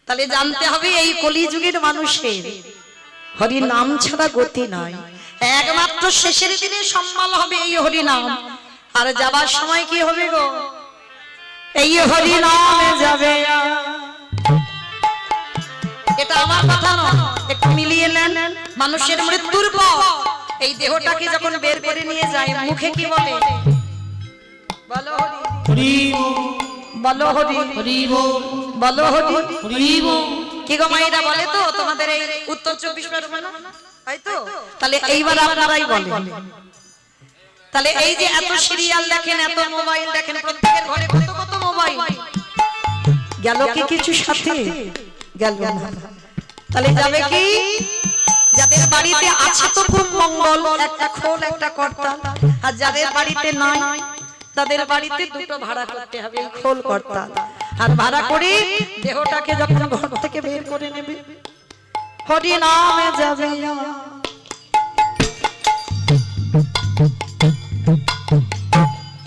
তাহলে জানতে হবে এই কলিযুগের মানুষের হরি নাম ছাড়া গতি নাই। একমাত্র শেষের দিনে সম্মান হবে এই হরি নাম, আর যাবার সময় কি হবে গো? এই হরি নামে যাবে। এটা আমার কথা নয়, একটু মিলিয়ে নেন। মানুষের মৃত্যুর পর এই দেহটাকে যখন বের করে নিয়ে যায়, মুখে কি বলে? বলো হরি বলো, হরি হরি বলো, হরি হরি। কি গো মায়েরা বলে তো তোমাদের এই উত্তর 24 পরগনা, তাই তো? তাহলে এইবার আপনারাই বলেন। তাহলে এই যে এত সিরিয়াল দেখেন, এত মোবাইল দেখেন, প্রত্যেকের ঘরে কত কত মোবাইল, গেল কি কিছু সাথে? গেল না। তাহলে যাবে কি? যাদের বাড়িতে আছে তো খুব মঙ্গল, একটা খোল একটা কর্তাল, আর যাদের বাড়িতে নাই তাদের বাড়িতে দুটো ভাড়া করতে হবে, খোল কর্তাল। আর ভাড়া করে দেহটাকে যখন ঘর থেকে বের করে নেবে, হরি নামে যাবে।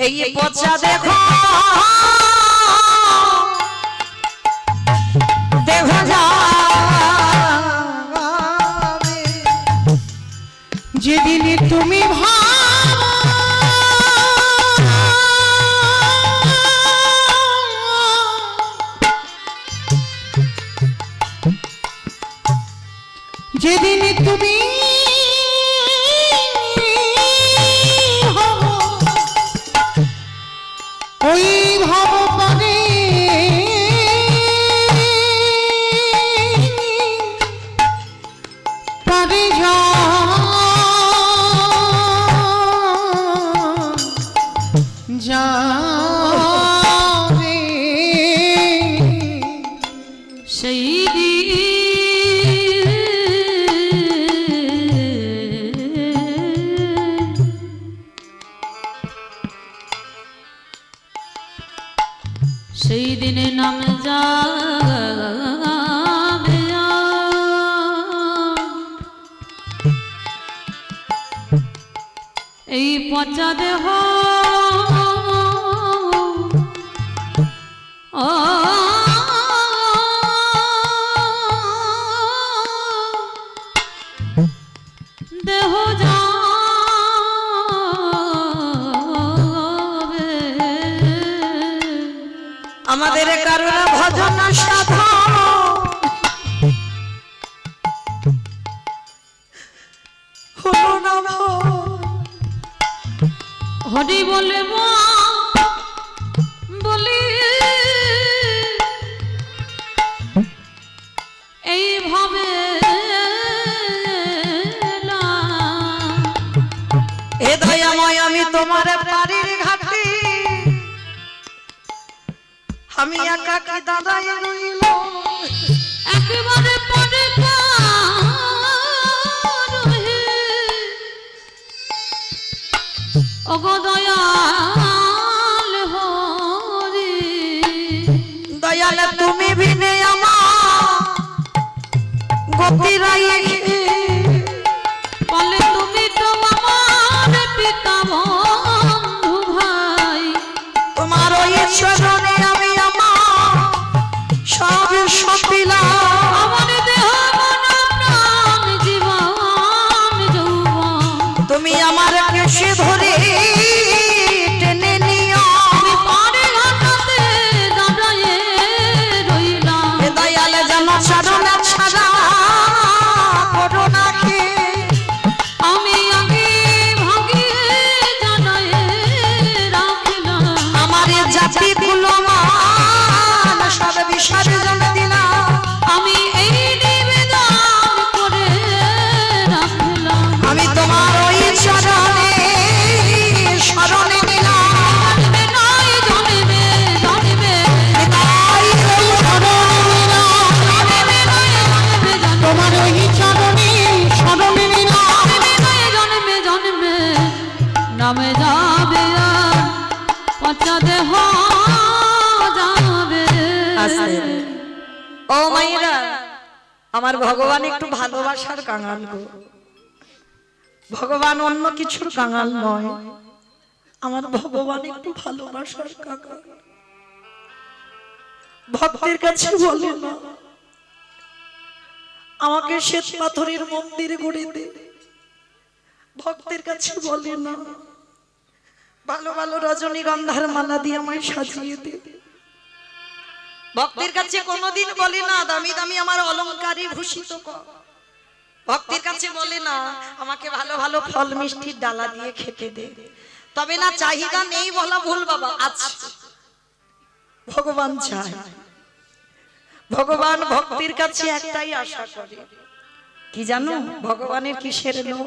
এই পচা দেখো দেহ যাবে, যেদিন তুমি যেদিন তুমি ওই ভবপানে পারে যাবে সেই সেই দিনে নাম যাবে। এই পচা দেহ দেহ আমাদের কারণে ভজন সাধন হলো না। হরি বলে বলি এইভাবে হে দয়াময়, আমি তোমার বাড়ির ঘাটে আমি একাকী দাঁড়ায় রইল। একেবারে পরে ওগো দয়াল হরি, দয়াল তুমি বিনে আমার গতি রাই, বলে তুমি তো আমার পিতা বন্ধু ভাই, তোমার ওই চরণে আমি আমার সব সপিলাম। আমার দেহ মন প্রাণ জীবন যৌবন তুমি আমার কেশে ধরে টেনে নিও, আমি পারে ঘাটাতে দাঁড়ায়ে রইলাম। হে দয়াল যেন চরণে ছাড়া করো না কে, আমি আগে ভাগিয়ে জানায়ে রাখলাম। আমার জাতি গুলো মান সব বিসর্জন দিলাম। আমি এই নিবেদন করে রাখলাম। আমি তোমার ওই চরণে শরণে নিলাম। জন্মে নয় জন্মে জন্মে তাই ওই শরণে নিলাম। জন্মে নয় জন্মে জন্মে তোমার ওই চরণে শরণে নিলাম। জন্মে জন্মে নামে যাবে আর পচা দেহ যাবে। ও মাইরা, আমার ভগবান একটু ভালোবাসার কাঙাল গো। ভগবান অন্য কিছুর কাঙাল নয়, আমার ভগবান একটু ভালোবাসার কাঙাল। ভক্তের কাছে বলে না আমাকে শ্বেত পাথরের মন্দির গড়ে দে। ভক্তের কাছে বলে না, ভালো ভালো রজনীগন্ধার মালা দিয়ে আমায় সাজিয়ে দে। ভক্তের কাছে কোনোদিন বলে না দামি দামি আমার অলংকারে ভূষিত কর। ভক্তের কাছে বলে না আমাকে ভালো ভালো ফল মিষ্টির ডালা দিয়ে খেতে দে। তবে না চাহিদা নেই বলা ভুল বাবা, আচ্ছা ভগবান চায়। ভগবান ভক্তির কাছে একটাই আশা করে, কি জানো ভগবানের কিসের লোভ?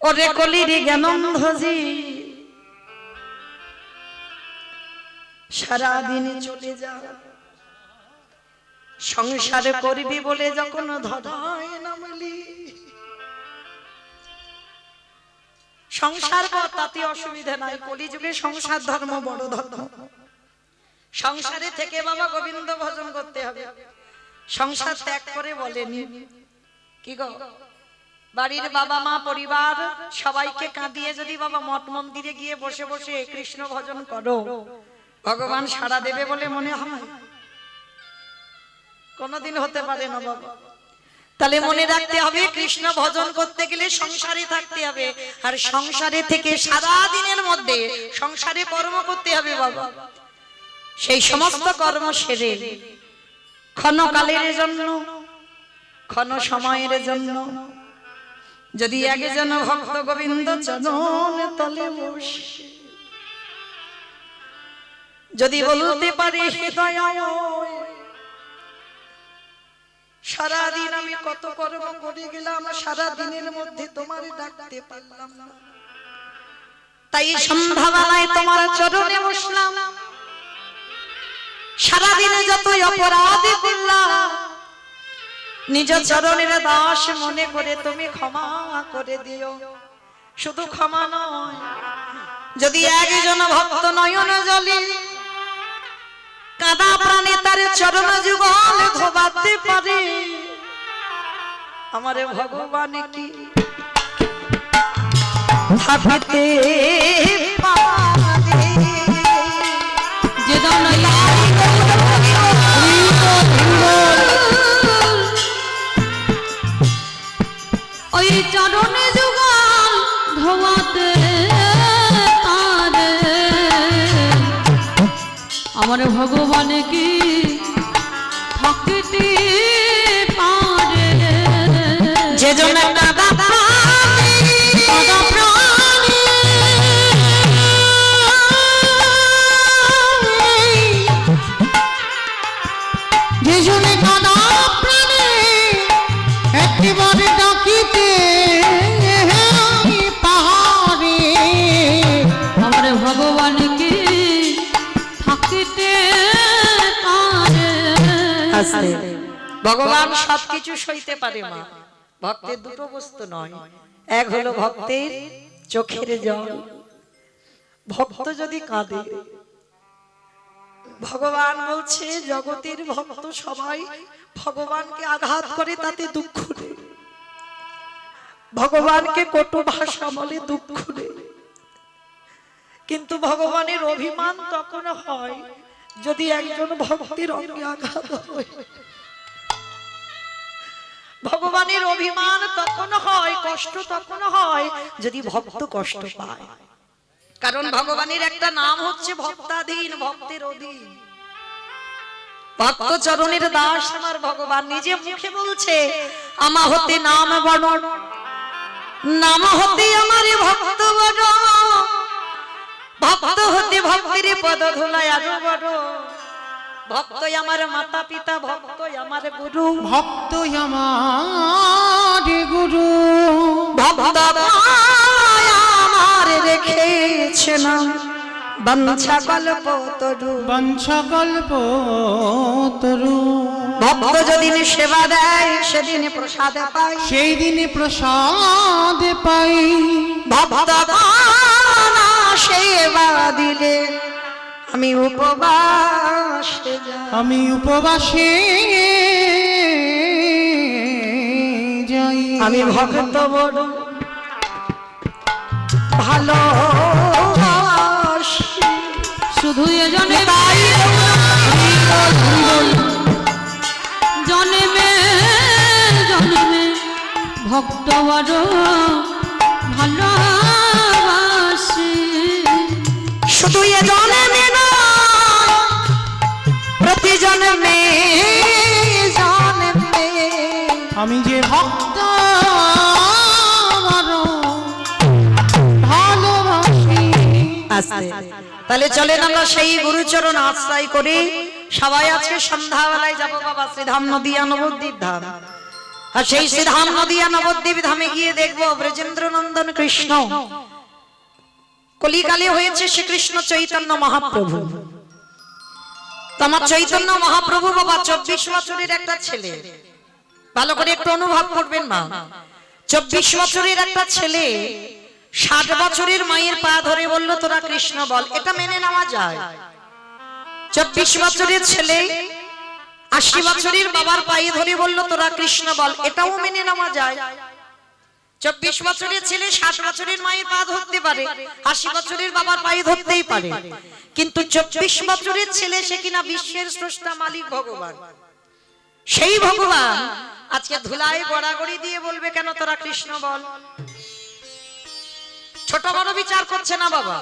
ওরে কলির জ্ঞানন্ধজি সারাদিন চলে যা, সংসার করবি বলে যখন ধরায় নামলি। সংসার কর, তাতে অসুবিধা নাই, কলিযুগে সংসার ধর্ম বড় ধর্ম। সংসারে থেকে বাবা গোবিন্দ ভজন করতে হবে। সংসার ত্যাগ করে বলেনি কি গো, বাড়ির বাবা মা পরিবার সবাইকে কাঁদিয়ে যদি বাবা মঠ মন্দিরে গিয়ে বসে বসে কৃষ্ণ ভজন করো, ভগবান সাড়া দেবে বলে মনে হয়? কোনদিন হতে পারে না বাবা। তাহলে মনে রাখতে হবে কৃষ্ণ ভজন করতে গেলে সংসারে থাকতে হবে, আর সংসারে থেকে সারা দিনের মধ্যে সংসারে কর্ম করতে হবে বাবা। সেই সমস্ত কর্ম সেরে ক্ষণকালের জন্য, ক্ষণ সময়ের জন্য যদি একজন ভক্ত গোবিন্দ চরণ তলে বসে যদি বলতে পারে হৃদয় সারাদিন আমি কত কর্ম করে গেলাম, সারা দিনের মধ্যে তোমার ডাকতে পারলাম না, তাই সন্ধ্যাবেলায় তোমার চরণে বসলাম। সারাদিনে যতই অপরাধ করলাম নিজ চরণের দাস মনে করে তুমি ক্ষমা করে দিও। শুধু ক্ষমা নয়, যদি একজন ভক্ত নয়ন জলে কাদা প্রাণে তার চরণ যুগল ধোবাতে পারে, আমার ভগবান কি থাকতে পারে? যে দান ওই চরণে যুগল ধোয়াতে পারে, আমার ভগবান কি থাকতে পারে? যে জন কাদা প্রাণী যে জনে কাদা প্রাণে একেবারে ডাকিতে পাহাড়ে, আমার ভগবান কি থাকতে পারে? ভগবান সবকিছু সইতে পারে মা, ভক্তের দুটো বস্তু নয়, এক হলো ভক্তের চোখের জল। ভক্ত যদি কাঁদে, ভগবান বলছে জগতের ভক্ত সবাই ভগবানকে আঘাত করে তাতে দুঃখ নেই, ভগবানকে কটু ভাষা বলে দুঃখ নেই, কিন্তু ভগবানের অভিমান তখন হয় যদি একজন ভক্তের অঙ্গে আঘাত হয়। ভগবানের অভিমান তখন হয়, কষ্ট তখন হয় যদি ভক্ত কষ্ট পায়। কারণ ভগবানের একটা নাম হচ্ছে ভক্তাধীন, ভক্তের অধীন। ভক্ত চরণের দাস আমার ভগবান নিজে মুখে বলছে আমা হতে নাম বড়, নাম হতে আমার ভক্ত বড়, ভক্ত হতে ভক্তের পদ ধুলায় আরো বড়। ভক্ত আমার মাতা পিতা, ভক্ত আমার গুরু, ভক্ত আমার গুরু, ভক্ত আমার রেখেছে না বাঞ্ছা কল্প তরু। বাঞ্ছা কল্প তরু। ভক্ত যেদিন সেবা দেয় সেদিন প্রসাদ পায়, সেই দিনে প্রসাদ পাই। ভক্ত সেবা দিলে আমি উপবাসে যাই, আমি উপবাসে যাই। আমি ভক্ত বড় ভালো শুধু এজনে জন্মে ভক্ত বড় ভালোবাসে। শুধু এ জন্মে নয়, প্রতি জন্মে জন্মে আমি যে ভক্ত বড় ভালোবাসি। আস্তে তাহলে চলেন আমরা সেই গুরুচরণ আশ্রয় করি। সবাই আজকে সন্ধ্যাবেলায় যাবো বাবা শ্রীধাম নদিয়া নবদ্বীপ ধাম। আর সেই শ্রীধাম নদিয়া নবদ্বীপ ধামে গিয়ে দেখবো ব্রজেন্দ্র নন্দন কৃষ্ণ কলিকালে হয়েছে শ্রীকৃষ্ণ চৈতন্য মহাপ্রভু। তোমার চৈতন্য মহাপ্রভু বাবা 24 বছরের একটা ছেলে, ভালো করে একটু অনুভব করবেন মা। 24 বছরের একটা ছেলে 60 বছরের মায়ের পা ধরে বলল তোরা কৃষ্ণ বল, এটা মেনে নেওয়া যায়। 24 বছরের ছেলে 80 বছরের বাবার পায়ে ধরে বলল তোরা কৃষ্ণ বল, এটাও মেনে নেওয়া যায়। 24 বছরের ছেলে 60 বছরের মায়ের পা ধরতে পারে, 80 বছরের বাবার পায়ে ধরতেই পারে, কিন্তু 24 বছরের ছেলে সে কিনা বিশ্বের স্রষ্টা মালিক ভগবান। সেই ভগবান আজকে ধুলায় গড়াগড়ি দিয়ে বলবে কেন তোরা কৃষ্ণ বল। ছোট বড় বিচার করছে না বাবা,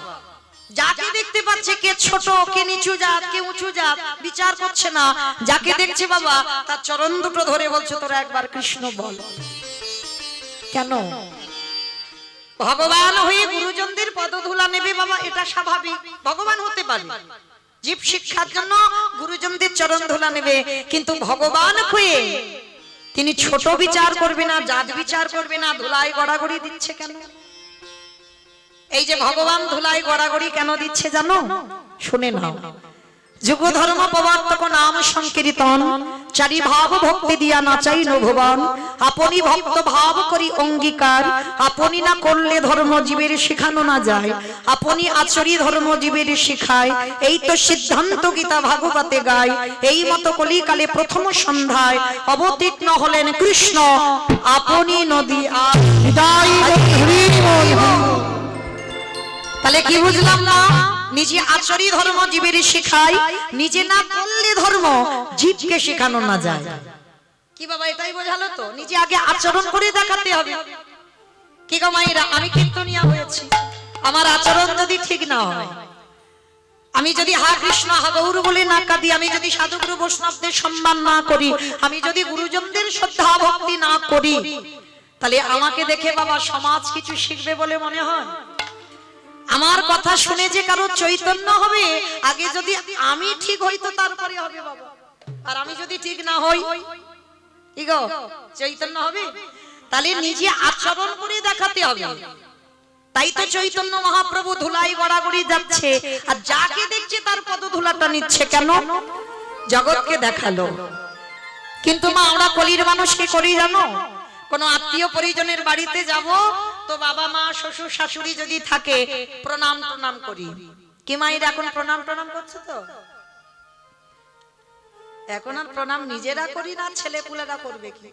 যাকে দেখতে পাচ্ছে কে ছোট কে নিচু জাত কে উঁচু জাত বিচার করছে না, যাকে দেখছে বাবা তার চরণ দুটো ধরে বলছে তোরা একবার কৃষ্ণ বল। কেন? ভগবান হয়ে গুরুজনদের পদধূলা নেবে বাবা, এটা স্বাভাবিক, ভগবান হতে পারে। জীব শিক্ষার জন্য গুরুজনদের চরণ ধুলা নেবে, কিন্তু ভগবান হয়ে তিনি ছোট বিচার করবে না, জাত বিচার করবে না, ধুলায় গড়াগড়ি দিচ্ছে কেন? এই যে ভগবান ধুলায় গড়াগড়ি কেন দিচ্ছে জানো? শুনে নাও। যুগ ধর্ম প্রবর্তক নাম সংকীর্তন, চারি ভাব ভক্তি দিয়া নাচাই ভুবন। আপনি ভক্ত ভাব করি অঙ্গীকার, আপনি না করলে ধর্ম জীবের শেখানো না যায়, আপনি আচরি ধর্ম জীবের শিখায়, এই তো সিদ্ধান্ত গীতা ভাগবতে গায়। এই মতো কলিকালে প্রথম সন্ধ্যায় অবতীর্ণ হলেন কৃষ্ণ, আপনি নদী আর তাহলে কি বুঝলাম না? নিজে আচরি ধর্ম জীবের শিখায়, নিজে না করলে ধর্ম জীবকে শেখানো না যায়। কি বাবা এটাই বোঝালো তো? নিজে আগে আচরণ করে দেখাতে হবে। কি গো মায়েরা, আমি কীর্তনিয়া হয়েছি, আমার আচরণ যদি ঠিক না হয়, আমি যদি হা কৃষ্ণ হা গৌর বলে না কাঁদি, আমি যদি সাধুগুরু বৈষ্ণবদের সম্মান না করি, আমি যদি গুরুজনদের শ্রদ্ধা ভক্তি না করি, তাহলে আমাকে দেখে বাবা সমাজ কিছু শিখবে বলে মনে হয়? আমার কথা শুনে যে কারো চৈতন্য হবে, আগে যদি আমি ঠিক হই তো তারপরে হবে বাবা। আর আমি যদি ঠিক না হই, কি গো চৈতন্য হবে? তাহলে নিজে আচরণ করে দেখাতে হবে। তাই তো চৈতন্য মহাপ্রভু ধুলাই গড়াগড়ি যাচ্ছে, আর যাকে দেখছে তার পদধূলাটা নিচ্ছে কেন? জগৎকে দেখালো। কিন্তু মা আমরা কলির মানুষ কি করি জানো? কোন আত্মীয় পরিজনের বাড়িতে যাব তো বাবা মা শ্বশুর শাশুড়ি যদি থাকে প্রণাম প্রণাম করি। কি মায়ের এখন প্রণাম প্রণাম করছে তো? এখন আর প্রণাম নিজেরা করি না, ছেলে পুলেরা করবে কি?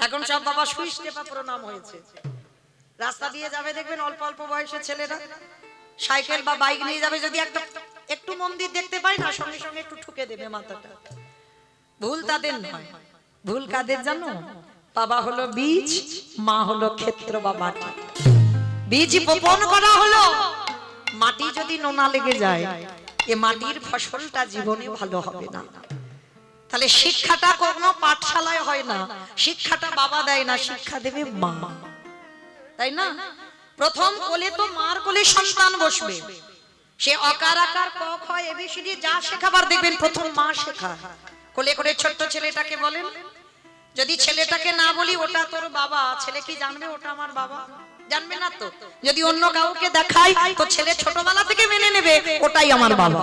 এখন সব বাবা সুইচ টেপা প্রণাম হয়েছে। রাস্তা দিয়ে যাবে দেখবেন অল্প অল্প বয়সের ছেলেরা সাইকেল বা বাইক নিয়ে যাবে, যদি একটু মন্দির দেখতে পায় না সঙ্গে সঙ্গে একটু ঠুকে দেবে মাথাটা। ভুল তাদের নয়, ভুল কাদের জানো? বাবা হলো বীজ, মা হলো ক্ষেত্র বা মাটি। বীজ বপন করা হলো, মাটি যদি নোনা লেগে যায় এ মাটির ফসলটা জীবনে ভালো হবে না। তাহলে শিক্ষাটা কোনো পাঠশালায় হয় না, শিক্ষাটা বাবা দেয় না, শিক্ষা দেবে মা, তাই না? প্রথম কোলে তো মার কোলে সন্তান বসবে, সে অকার আকার ক খ এবিসিডি যা শেখাবার দেখবেন প্রথম মা শেখায়। কোলে করে ছোট্ট ছেলেটাকে বলেন, যদি ছেলেটাকে না বলি ওটা তোর বাবা, ছেলে কি জানবে ওটা আমার বাবা? জানবে না তো। যদি অন্য কাউকে দেখাই তো ছেলে ছোটবেলা থেকে মেনে নেবে ওটাই আমার বাবা।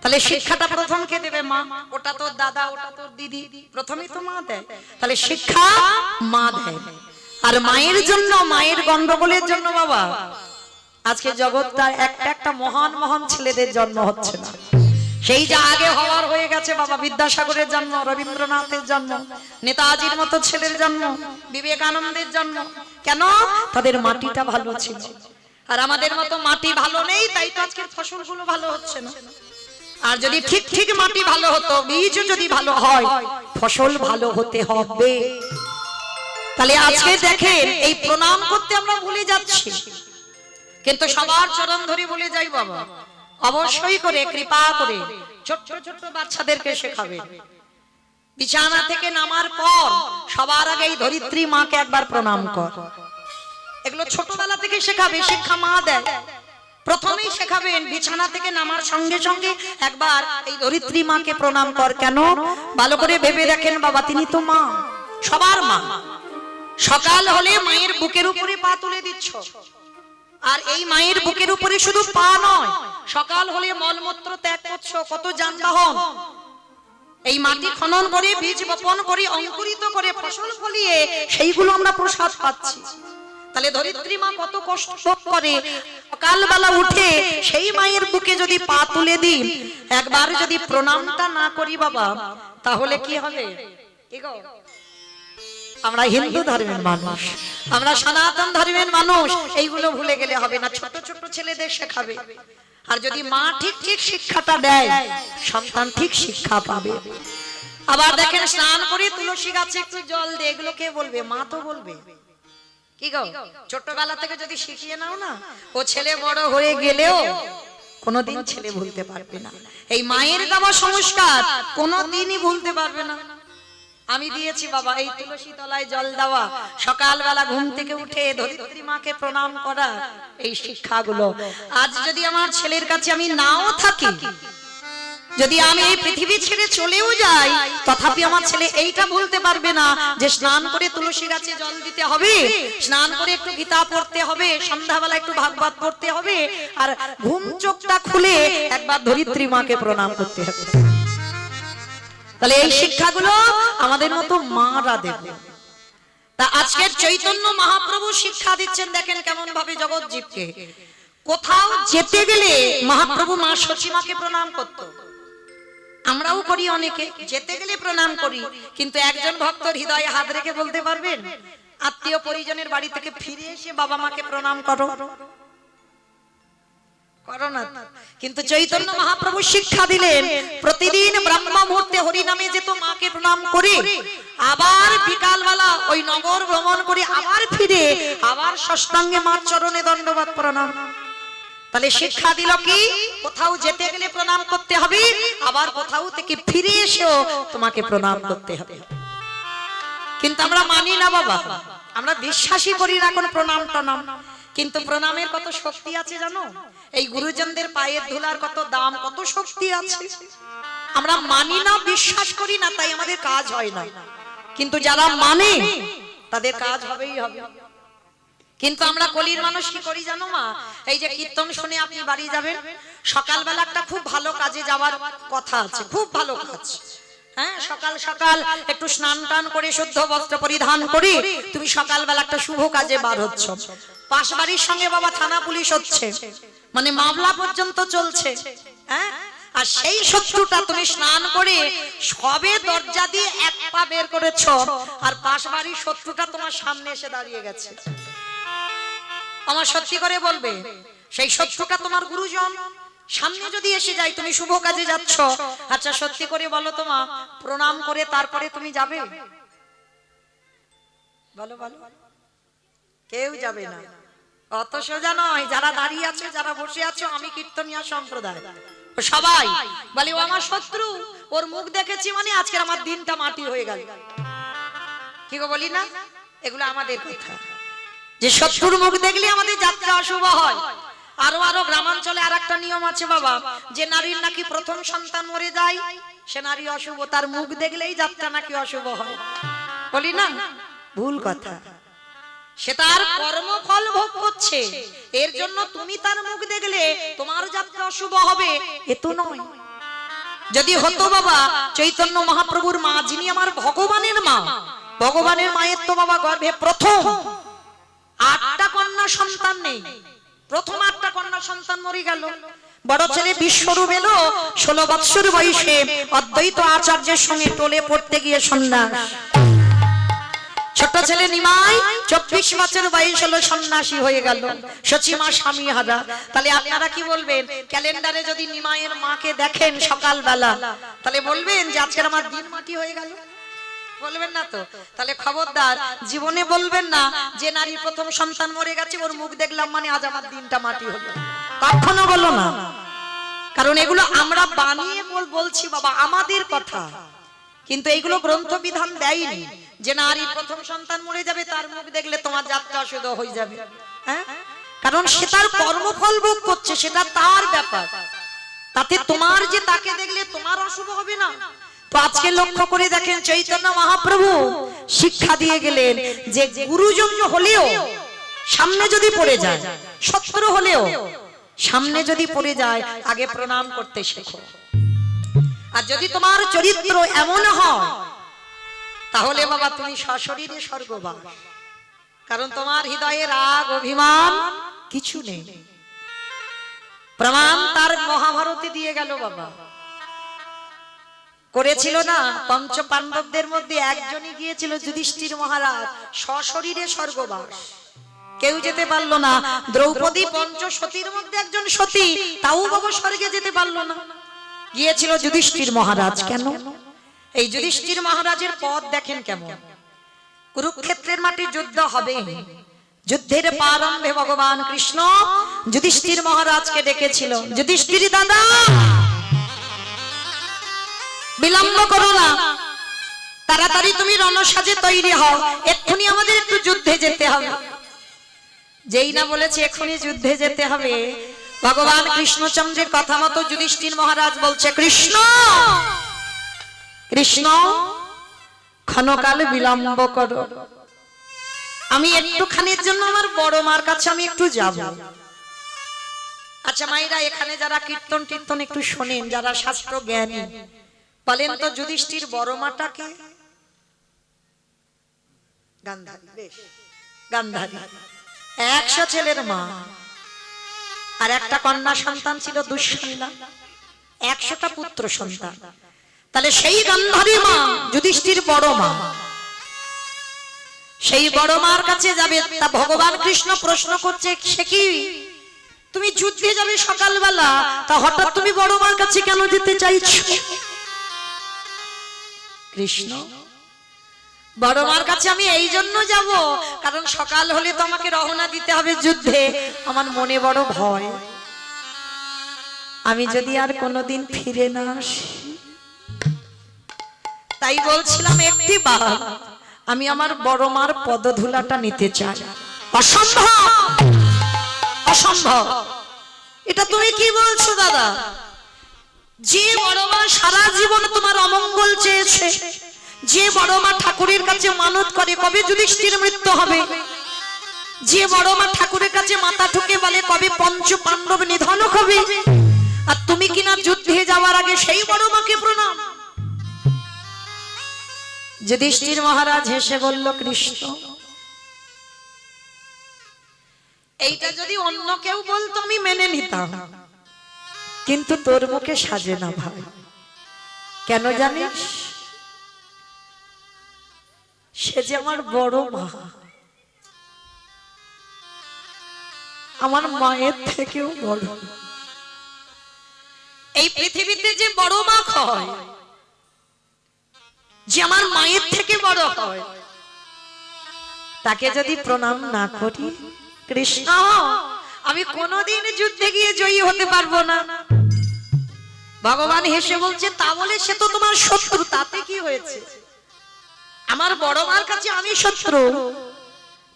তাহলে শিক্ষাটা প্রথম কে দেবে? মা। ওটা তোর দাদা, ওটা তোর দিদি, প্রথমেই তো মা দেয়। তাহলে শিক্ষা মা দেয়। আর মায়ের জন্য, মায়ের গন্ডগোলের জন্য বাবা আজকে জগৎটা একটা একটা মহান মহান ছেলেদের জন্ম হচ্ছে না। সেই যা আগে হওয়ার হয়ে গেছে বাবা, বিদ্যাসাগরের জন্ম, রবীন্দ্রনাথের জন্ম, নেতাজির মতো ছেলের জন্ম, বিবেকানন্দের জন্ম। কেন? তাদের মাটিটা ভালো ছিল। আর আমাদের মতো মাটি ভালো নেই, তাই তো আজকের ফসলগুলো ভালো হচ্ছে না। আর যদি ঠিক ঠিক মাটি ভালো হতো, বীজ যদি ভালো হয়, ফসল ভালো হতে হবে। তাহলে আজকে দেখেন এই প্রণাম করতে আমরা ভুলে যাচ্ছি, কিন্তু সবার চরণ ধরে বলে যাই বাবা অবশ্যই করে কৃপা করে ছোট্ট ছোট্ট বাচ্চাদেরকে শেখাবে। বিছানা থেকে নামার পর সবার আগে এই ধরিত্রী মাকে একবার প্রণাম কর। এগুলো ছোটবেলা থেকে শেখাবে, শিক্ষা মা দেয়। প্রথমেই শেখাবেন বিছানা থেকে নামার সঙ্গে সঙ্গে একবার এই ধরিত্রী মাকে প্রণাম কর। কেন? ভালো করে ভেবে দেখেন বাবা, তিনি তো মা, সবার মা। সকাল হলে মায়ের বুকের উপরে পা তুলে দিচ্ছ, আর এই মায়ের বুকের উপরে শুধু পা নয়, সকাল হলে মলমূত্র ত্যাগ করছো। কত যানবাহন এই মাটি খনন করে বীজ বপন করে অঙ্কুরিত করে ফসল ফলিয়ে সেইগুলো আমরা প্রসাদ পাচ্ছি। তাহলে ধরিত্রী মা কত কষ্ট করে, সকালবেলা উঠে সেই মায়ের বুকে যদি পা তুলে দিই, একবার যদি প্রণামটা না করি বাবা, তাহলে কি হবে? আমরা হিন্দু ধর্মের মানুষ, আমরা সনাতন ধর্মের মানুষ, এইগুলো ভুলে গেলে হবে না। ছোট ছোট ছেলেদের শেখাবে, আর যদি মা ঠিক ঠিক শিক্ষাটা দেয়, সন্তান ঠিক শিক্ষা পাবে। আবার দেখেন স্নান করে তুলসী গাছে একটু জল দে, এগুলো কে বলবে? মা তো বলবে। কি গো, ছোটবেলা থেকে যদি শিখিয়ে নাও না, ও ছেলে বড় হয়ে গেলেও কোনোদিন ছেলে ভুলতে পারবে না। এই মায়ের দেওয়া সংস্কার কোনোদিনই ভুলতে পারবে না। আমি দিয়েছি বাবা এই তুলসী তলায় জল দেওয়া, সকালবেলা ঘুম থেকে উঠে ধরিত্রী মাকে প্রণাম করা, এই শিক্ষাগুলো আজ যদি আমার ছেলের কাছে আমি নাও থাকি, যদি আমি এই পৃথিবী ছেড়ে চলেও যাই, তথাপি আমার ছেলে এইটা বলতে পারবে না যে স্নান করে তুলসী গাছে জল দিতে হবে, স্নান করে একটু গীতা পড়তে হবে, সন্ধ্যাবেলা একটু ভাগবত পড়তে হবে, আর ঘুম চোখটা খুলে একবার ধরিত্রী মাকে প্রণাম করতে হবে। তাহলে এই শিক্ষাগুলো আমাদের মতো মারা দেবে। তা আজকের চৈতন্য মহাপ্রভু শিক্ষা দিচ্ছেন, দেখেন কেমন ভাবে জগৎ জীবকে। কোথাও যেতে গেলে মহাপ্রভু মা সচিমাকে প্রণাম করত, আমরাও করি, অনেকে যেতে গেলে প্রণাম করি, কিন্তু একজন ভক্তর হৃদয়ে হাত রেখে বলতে পারবেন আত্মীয় পরিজনের বাড়ি থেকে ফিরে এসে বাবা মাকে প্রণাম করো? করো না। কিন্তু চৈতন্য মহাপ্রভু শিক্ষা দিলেন প্রতিদিন ব্রহ্ম মুহূর্তে হরি নামে যেত মাকে প্রণাম করে, আবার বিকালবেলা ওই নগর ভ্রমণ করে আবার ফিরে আবার ষষ্ঠাঙ্গে মার চরণে দণ্ডবাদ প্রণাম। তাহলে শিক্ষা দিল কি? কোথাও যেতে গেলে প্রণাম করতে হবে, আবার কোথাও থেকে ফিরে এসেও তোমাকে প্রণাম করতে হবে। কিন্তু আমরা মানি না বাবা, আমরা বিশ্বাসই করি না কোন প্রণাম টনাম। কিন্তু প্রণামের কত শক্তি আছে জানো? এই গুরুজনদের পায়ের ধুলার কত দাম, কত শক্তি আছে। আমরা মানি না, বিশ্বাস করি না, তাই আমাদের কাজ হয় না। কিন্তু যারা মানে তাদের কাজ হবেই হবে। কিন্তু আমরা কলির মানুষ কি করি জানো মা? এই যে কীর্তন শুনে আপনি বাড়ি যাবেন, সকালবেলা একটা খুব ভালো কাজে যাওয়ার কথা আছে, খুব ভালো কাজ। হ্যাঁ, সকাল সকাল একটু স্নান টান করে শুদ্ধ বস্ত্র পরিধান করে তুমি সকালবেলা একটা শুভ কাজে বার হচ্ছ। পাশ বাড়ির সঙ্গে বাবা থানা পুলিশ হচ্ছে, মানে মামলা পর্যন্ত চলছে। হ্যাঁ, আর সেই শত্রুটা তুমি স্নান করে সবে দরজা দিয়ে এক পা বের করেছ, আর পাশ বাড়ির শত্রুটা তোমার সামনে এসে দাঁড়িয়ে গেছে। আমার সত্যি করে বলবে, সেই শত্রুটা তোমার গুরুজন, সামনে যদি এসে যায়, তুমি শুভ কাজে যাচ্ছ, আচ্ছা সত্যি করে বলো তো মা, প্রণাম করে তারপরে তুমি যাবে? বলো বলো, কেউ যাবে না। অত সোজা নয়। যারা দাঁড়িয়ে আছে, যারা বসে আছো, আমি কীর্তনিয়া সম্প্রদায়, সবাই বলে ও আমার শত্রু, ওর মুখ দেখেছি মানে আজকে আমার দিনটা মাটি হয়ে গেল। কি গো বলি না? এগুলো আমাদের কথা, যে শত্রুর মুখ দেখলে আমাদের যাত্রা অশুভ হয়। আরো আরো গ্রামাঞ্চলে আর একটা নিয়ম আছে বাবা, যে নারীর নাকি প্রথম সন্তান মরে যায় সে নারী অশুভ, তার মুখ দেখলেই যাত্রা নাকি অশুভ হয়। বলি না? ভুল কথা। সে তার কর্মফল ভোগ করছে, এর জন্য তুমি তার মুখ দেখলে তোমার যাত্রা অশুভ হবে, এ তো নয়। যদি হতো বাবা চৈতন্য মহাপ্রভুর মা, যিনি আমার ভগবানের মা, ভগবানের মায়ের তো বাবা গর্ভে প্রথম 8টা কন্যা সন্তান নেই, প্রথম 8টা কন্যা সন্তান মরে গেল। বড় ছেলে বিশ্বরূপ এলো 16 বৎসর বয়সে অদ্বৈত আচার্যের সঙ্গে টোলে পড়তে গিয়ে সন্ন্যাস। ছোট ছেলে নিমাই 24 বছর বয়স হলো সন্ন্যাসী হয়ে গেল, সচিমা স্বামী হারা। তাহলে আপনারা কি বলবেন? ক্যালেন্ডারে যদি নিমাইয়ের মাকে দেখেন সকালবেলা, তাহলে বলবেন যে আজকে আমার দিন মাটি হয়ে গেল। বলবেন না তো? তাহলে খবরদার জীবনে বলবেন না যে নারীর প্রথম সন্তান মরে গেছে, ওর মুখ দেখলাম মানে আজ আমার দিনটা মাটি হলো। কখনো বলো না, কারণ এগুলো আমরা বানিয়ে বলছি বাবা, আমাদের কথা। কিন্তু এইগুলো গ্রন্থ বিধান দেয়নি যে নারীর প্রথম সন্তান মরে যাবে তার মুখ দেখলে তোমার যাত্রা শুদ্ধ হয়ে যাবে। হ্যাঁ, কারণ সে তার কর্মফল ভোগ করছে, সেটা তার ব্যাপার। তাতে তোমার যে তাকে দেখলে তোমার অশুভ হবে না। তো আজকে লক্ষ্য করে দেখেন, চৈতন্য মহাপ্রভু শিক্ষা দিয়ে গেলেন যে গুরুজন হলেও সামনে যদি পড়ে যায়, শত্রু হলেও সামনে যদি পড়ে যায়, আগে প্রণাম করতে শেখো। আর যদি তোমার চরিত্র এমন হয় তাহলে বাবা তুমি সশরীরে স্বর্গবাস, কারণ তোমার হৃদয়ে রাগ অভিমান কিছু নেই। প্রমাণ তার মহাভারতে দিয়ে গেল বাবা। করেছিল না, পঞ্চ পাণ্ডবদের মধ্যে একজনই গিয়েছিল যুধিষ্ঠির মহারাজ, সশরীরে স্বর্গবাস, কেউ যেতে পারলো না। দ্রৌপদী পঞ্চ সতীর মধ্যে একজন সতী, তাও বাবা স্বর্গে যেতে পারলো না, গিয়েছিল যুধিষ্ঠির মহারাজ। কেন? এই যুধিষ্ঠির মহারাজের পথ দেখেন কেমন। কুরুক্ষেত্রের মাঠে যুদ্ধ হবে, যুদ্ধের প্রারম্ভে ভগবান কৃষ্ণ যুধিষ্ঠির মহারাজকে ডেকেছিল, যুধিষ্ঠির দাদা বিলম্ব করো না, তাড়াতাড়ি তুমি রণসাজে তৈরি হও, এক্ষুনি আমাদের একটু যুদ্ধে যেতে হবে। যেই না বলেছে এক্ষুনি যুদ্ধে যেতে হবে, ভগবান কৃষ্ণচন্দ্রের কথা মতো যুধিষ্ঠির মহারাজ বলছে, কৃষ্ণ কৃষ্ণ ক্ষণকাল বিলম্ব করো, আমি একটুখানির জন্য আমার বড় মার কাছে আমি একটু যাব। আচ্ছা মায়েরা, এখানে যারা কীর্তন টির্তন একটু শোনেন, যারা শাস্ত্র জ্ঞানী, বলেন তো যুধিষ্ঠির বড় মাটাকে? গান্ধারী। বেশ, গান্ধারী 100 ছেলের মা, আর একটা কন্যা সন্তান ছিল দুঃশালা, 100টা পুত্র সন্তান। তাহলে সেই গান্ধারী মা যুধিষ্ঠির বড় মা, সেই বড় মার কাছে যাবে। তা ভগবান কৃষ্ণ প্রশ্ন করছে, সে কি তুমি যুদ্ধে যাবে সকালবেলা, তা হঠাৎ তুমি বড় মার কাছে কেন যেতে চাইছো? কৃষ্ণ, বড় মার কাছে আমি এই জন্য যাব, কারণ সকাল হলে তো আমাকে রওনা দিতে হবে যুদ্ধে, আমার মনে বড় ভয়, আমি যদি আর কোনোদিন ফিরে না আসি। তাই বলছিলাম একটি বার আমি আমার বড় মার পদধূলাটা নিতে চাই। অসম্ভব, অসম্ভব। এটা তুমি কি বলছো দাদা? যে বড় মা সারা জীবন তোমার অমঙ্গল চেয়েছে, যে বড় মা ঠাকুরের কাছে মানত করে কবে যুধিষ্ঠির মৃত্যু হবে, যে বড় মা ঠাকুরের কাছে মাথা ঠুকে বলে কবে পঞ্চ পাণ্ডব নিধন হবে, আর তুমি কিনা যুদ্ধে যাওয়ার আগে সেই বড় মাকে প্রণাম। যুধিষ্ঠির মহারাজ হেসে বলল, কৃষ্ণ এইটা যদি অন্য কেউ বলতো আমি মেনে নিতাম, কিন্তু তোর মুখে সাজে না ভাই। কেন জানিস? সে যে আমার বড় মা, আমার মায়ের থেকেও বড়। এই পৃথিবীতে যে বড় মা হয়, যে আমার মায়ের থেকে বড় হয়, তাকে যদি প্রণাম না করি, কৃষ্ণ আমি কোনোদিন যুদ্ধে গিয়ে জয়ী হতে পারবো না। ভগবান হেসে বলছে, তা বলে সে তো তোমার শত্রু, তাতে কি হয়েছে? আমার বড় মার কাছে আমি শত্রু,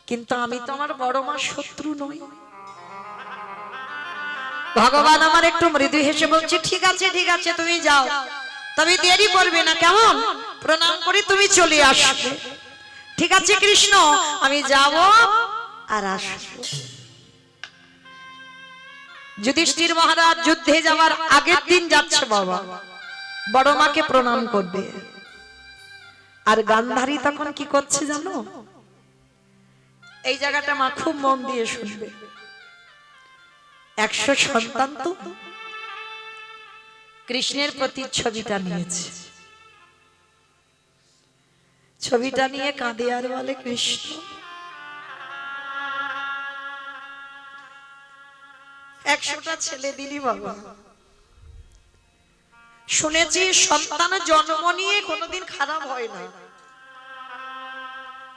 কিন্তু আমি তো আমার বড় মার শত্রু নই। ভগবান আমার একটু মৃদু হেসে বলছে, ঠিক আছে ঠিক আছে, তুমি যাও, তবে দেরি করবে না, কেমন? প্রণাম করে তুমি চলে আসবে। ঠিক আছে কৃষ্ণ, আমি যাব আর আসবো। যুধিষ্ঠির মহারাজ যুদ্ধে যাওয়ার আগের দিন যাচ্ছে বাবা, বড় মাকে প্রণাম করবে। আর গান্ধারী তখন কি করছে জানো? এই জায়গাটা মা খুব মন দিয়ে শুনবে। 100 সন্তান তো কৃষ্ণের প্রতি ছবিটা নিয়েছে, ছবিটা নিয়ে কাঁদে আর বলে, কৃষ্ণ 100টা ছেলে দিলি বাবা, শুনেছি সন্তান জন্ম নিয়ে কোনোদিন খারাপ হয় না,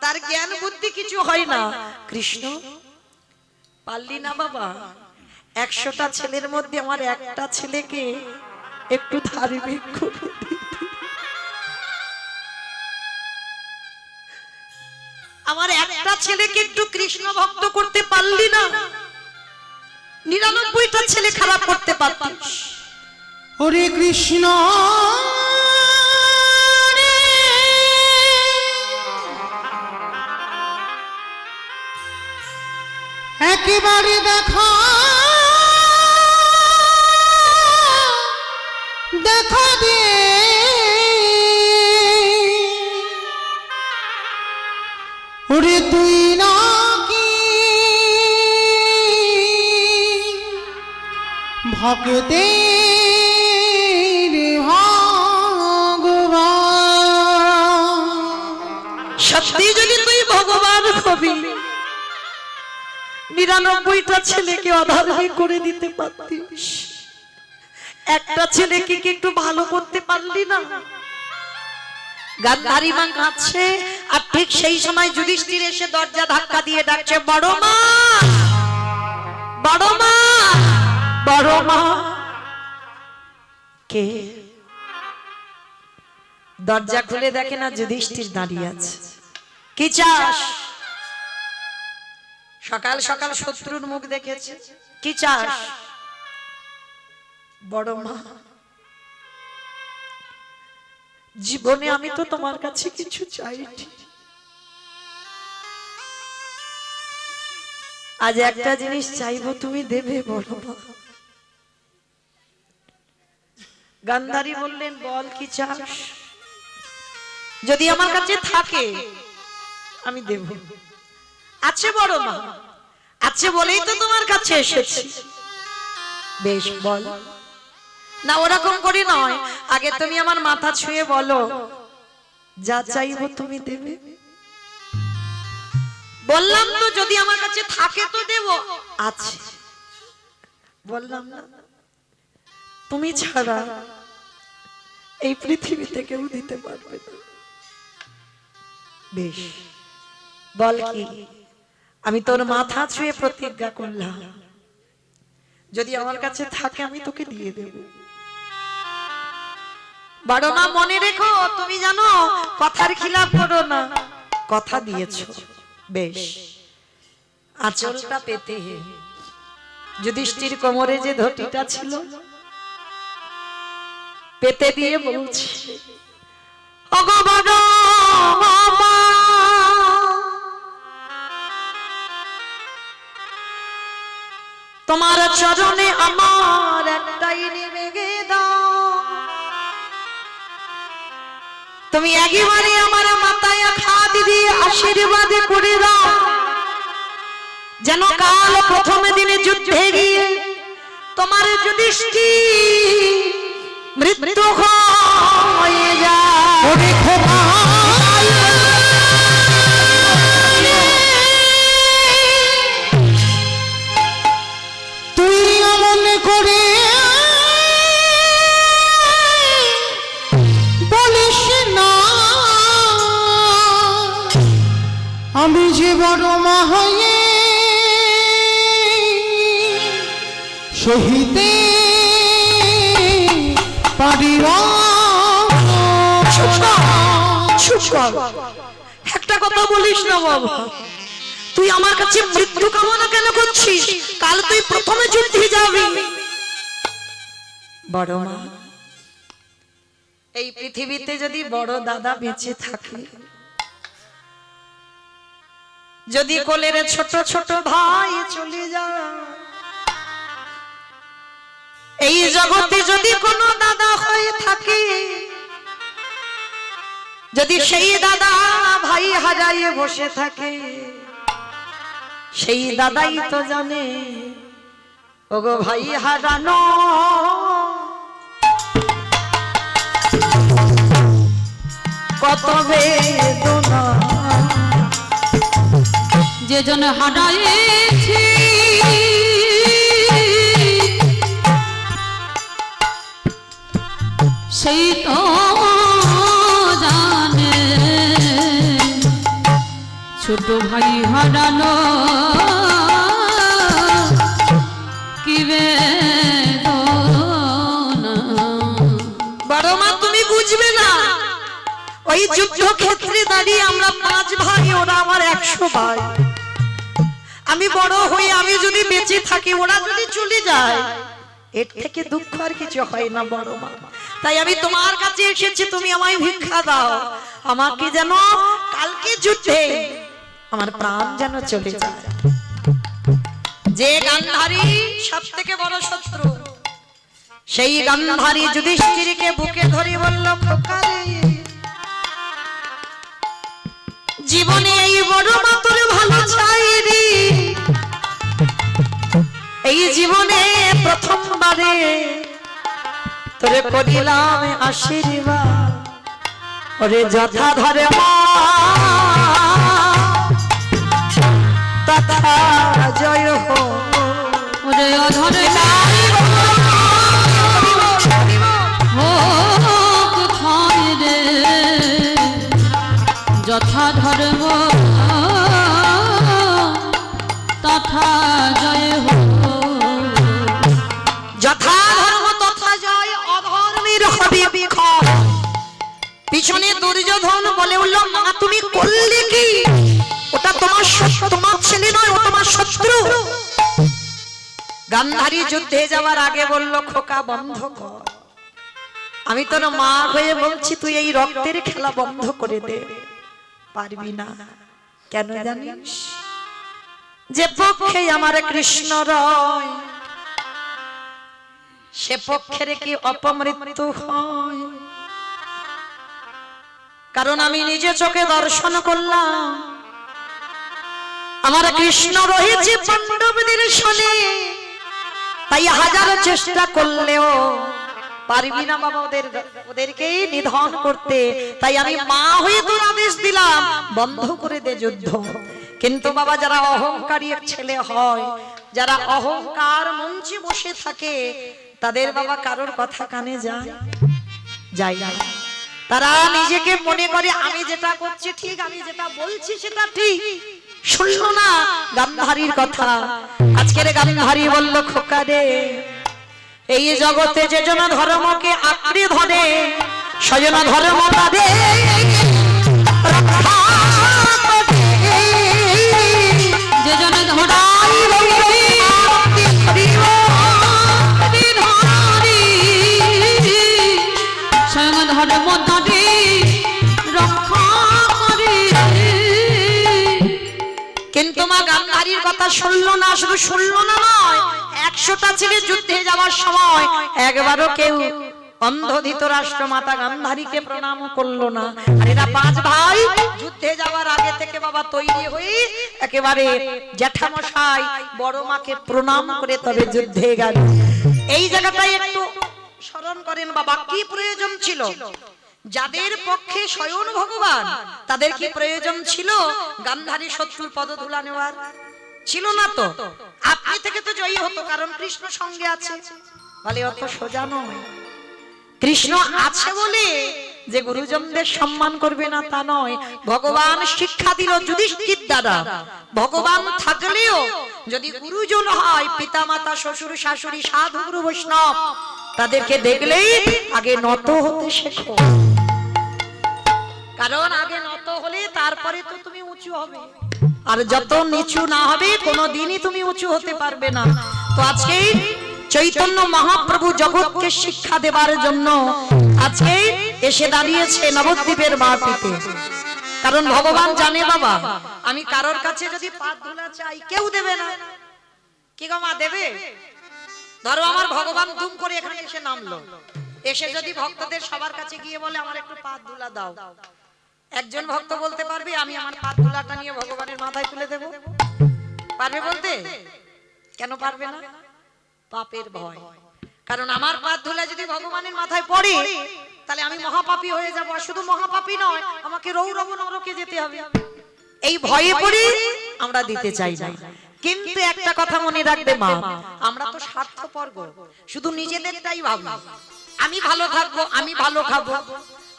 তার জ্ঞান বুদ্ধি কিছু হয় না। কৃষ্ণ পারলি না বাবা, 100টা ছেলের মধ্যে আমার একটা ছেলেকে একটু ধার্মিক করে দিতে। আমার একটা ছেলেকে একটু কৃষ্ণ ভক্ত করতে পারলি না, 99টা ছেলে খারাপ করতে পারতিস। হরে কৃষ্ণ রে, একেবারে দেখা দেখা দে, ওরে তুই নাকি ভক্তের ভগবান। সত্যি যদি তুই ভগবান হবি, 99টা ছেলেকে অধার্মিক করে দিতে পারতিস, একটা ছেলেকে কি একটু ভালো করতে পারলি না? গান্ধারী মা কাঁদছে, আর ঠিক সেই সময় যুধিষ্ঠির এসে দরজা ধাক্কা দিয়ে ডাকছে, বড় মা, বড় মা, বড় মা। কে? দরজা খুলে দেখে না যুধিষ্ঠির দাঁড়িয়ে আছে। কি চাস? সকাল সকাল শত্রুর মুখ দেখেছে। কি চাস? বড় মা, জীবনে আমি তো তোমার কাছে কিছু চাইনি, আজ একটা জিনিস চাইবো, তুমি দেবে বড় মা। গান্ধারী বললেন, বল কি চাস? যদি আমার কাছে থাকে আমি দেব। আছে বড় মা, আছে বলেই তো তোমার কাছে এসেছি। বেশ বল। না ওরকম করি নয়, আগে তুমি আমার মাথা ছুঁয়ে বলো, যা চাইবো তুমি দেবে। বললাম তো যদি আমার কাছে থাকে তো দেব। আছে বললাম না, তুমি ছাড়া এই পৃথিবীতে কেউ দিতে পারবে না। বেশ বল কি? আমি তোর মাথা ছুঁয়ে প্রতিজ্ঞা করলাম, যদি আমার কাছে থাকে আমি তোকে দিয়ে দেব। বড় মা মনে রেখো, তুমি জানো কথার খিলাফ করো না, কথা দিয়েছো। বেশ, আঁচলটা পেতে যুধিষ্ঠির কোমরে যে ধটিটা ছিল পেতে দিয়ে বলছে, ওগো বড় মা, তোমার চরণে আমার একটাই নিবেদন, তুমি একবারে আমার মাথায় হাত দিয়ে আশীর্বাদ করে দাও, যেন কাল প্রথম দিনে যুদ্ধে গিয়ে তোমার যুধিষ্ঠির মৃত্যু হয়ে যায়। তুই অমন করে বলিস না, আমি যে বড় মা হয়ে সহিতে পারিব। একটা কথা বলিস না বাবা, তুই আমার কাছে মৃত্যু কামনা কেন করছিস? কাল তুই প্রথমে যুদ্ধে যাবি। বড় মা, এই পৃথিবীতে যদি বড় দাদা বেঁচে থাকে, যদি কোলের ছোট ছোট ভাই চলে যায়, এই জগতে যদি কোনো দাদা হয়ে থাকে, যদি সেই দাদা ভাই হারাইয়ে বসে থাকে, সেই দাদাই তো জানে ওগো ভাই হারানো কত বেদনা। যে জন হারাইছি সেই তো জানে ছোট ভাই হারানো কি বেদনা। বড় মা তুমি বুঝবে না, ওই যুদ্ধ ক্ষেত্রে দাঁড়িয়ে আমরা 5 ভাই, ওরা আমার 100 ভাই। আমি বড় হয়ে আমি যদি বেঁচে থাকি, ওরা যদি চলে যায়, এর থেকে দুঃখ আর কিছু হয় না বড় মা। তাই আমি তোমার কাছে এসেছি, তুমি আমায় ভিক্ষা দাও, আমাকে যেন কালকে যুদ্ধে আমার প্রাণ যেন চলে যায়। যে গান্ধারী সব থেকে বড় শত্রু, সেই গান্ধারী যুধিষ্ঠিরকে বুকে ধরে বলল, খোকা রে, জীবনে এই বড় মা তোর ভালো চাই রে, এই জীবনে প্রথমবারে তোরে করিলাম আশীর্বাদ, ওরে যথা ধরে মা তথা জয় হো, ওরে অধরে হোক ক্ষয় রে, যথা ধর্ম তথা জয় হোক। যথা ধর্ম তথা জয়, অধর্মের হবে বিক্ষোভ। পিছনে দুর্যোধন বলে উঠল, মা তুমি করলে কি? ওটা তোমার তোমার ছেলে নয়, ও তোমার শত্রু। গান্ধারী যুদ্ধে যাওয়ার আগে বলল, খোকা বন্ধ কর, আমি তোর মা হয়ে বলছি, তুই এই রক্তের খেলা বন্ধ করে দে। পারবি না, কেন জানিস? যে পক্ষে আমার কৃষ্ণ রয়, সে পক্ষের কি অপমৃত্যু হয়? কারণ আমি নিজে চোখে দর্শন করলাম, আমার কৃষ্ণ রয়েছে পাণ্ডবদের সনে, তাই হাজার চেষ্টা করলেও পারবি না বাবা ওদেরকে নিধন করতে। তাই আমি মা হয়ে তোর আদেশ দিলাম, বন্ধ করে দে যুদ্ধ। কিন্তু বাবা যারা অহংকারী ছেলে হয়, যারা অহংকার মঞ্চে বসে থাকে, তাদের বাবা কারোর কথা কানে যায় না। তারা নিজেকে মনে করে আমি যেটা করছি ঠিক, আমি যেটা বলছি সেটা ঠিক। শুনলো না গান্ধারীর কথা। আজকের গান্ধারী বলল, খোকা রে, এই জগতে যে জন ধর্মকে আঁকড়ে ধরে, সজন ধর্ম তাদের যে জন ধরাই স্বয়ং ধর্ম তারে রক্ষা করে। কিন্তু মা গান্ধারীর কথা শুনলো না, শুধু শুনলো না নয়, 100টা ছেলে যুদ্ধে যাওয়ার সময় একবারও কেউ অন্ধ ধৃতরাষ্ট্র মাতা গান্ধারীকে প্রণাম করলো না। আর এরা 5 ভাই যুদ্ধে যাওয়ার আগে থেকে বাবা তৈরি হয়ে একেবারে জ্যাঠামশাই বড় মাকে প্রণাম করে তবে যুদ্ধে গেল। এই জায়গাটাই একটু স্মরণ করেন বাবা, কি প্রয়োজন ছিল? যাদের পক্ষে স্বয়ং ভগবান, তাদের কি প্রয়োজন ছিল গান্ধারী শত্রুর পদধূলা নেওয়ার? ছিল না তো। আপনি থেকে তো জয়ী হতো, কারণ কৃষ্ণ সঙ্গে আছে। বলে অত সোজা নয়। কৃষ্ণ আছে বলে যে গুরুজনদের সম্মান করবে না তা নয়। ভগবান শিক্ষা দিল যুধিষ্ঠির দ্বারা। ভগবান থাকলেও যদি গুরুজন হয়, পিতা মাতা শ্বশুর শাশুড়ি সাধু গুরু বৈষ্ণব, তাদেরকে দেখলেই আগে নত হতে শেখো। কারণ আগে নত হলে তারপরে তো তুমি উঁচু হবে, আর যত নিচু না হবে কোনোদিনই তুমি উঁচু হতে পারবে না। তো আজকে চৈতন্য মহাপ্রভু জগৎকে শিক্ষা দেবার জন্য আজকে এসে দাঁড়িয়েছে নবদ্বীপের মাটিতে। কারণ ভগবান জানে বাবা, আমি কারোর কাছে যদি পাদ ধুলা চাই কেউ দেবে না। কি গো মা, দেবে? ধরো আমার ভগবান দুম করে এখানে এসে নামলো, এসে যদি ভক্তদের সবার কাছে গিয়ে বলে আমার একটু পাদ ধুলা দাও, একজন ভক্ত বলতে পারবে আমি আমার পাদ ধুলাটা নিয়ে ভগবানের মাথায় তুলে দেব? পারবে বলতে? কেন পারবে না? পাপের ভয়। কারণ আমার পাদ ধুলা যদি ভগবানের মাথায় পড়ে, তাহলে আমি মহাপাপী হয়ে যাব। আর শুধু মহাপাপী নয়, আমাকে রৌরব নরকে যেতে হবে। এই ভয়ে পড়ে আমরা দিতে চাই না। কিন্তু একটা কথা মনে রাখবে মা, আমরা তো স্বার্থপর গো, শুধু নিজেদেরটাই ভাবি। আমি ভালো থাকবো, আমি ভালো খাবো,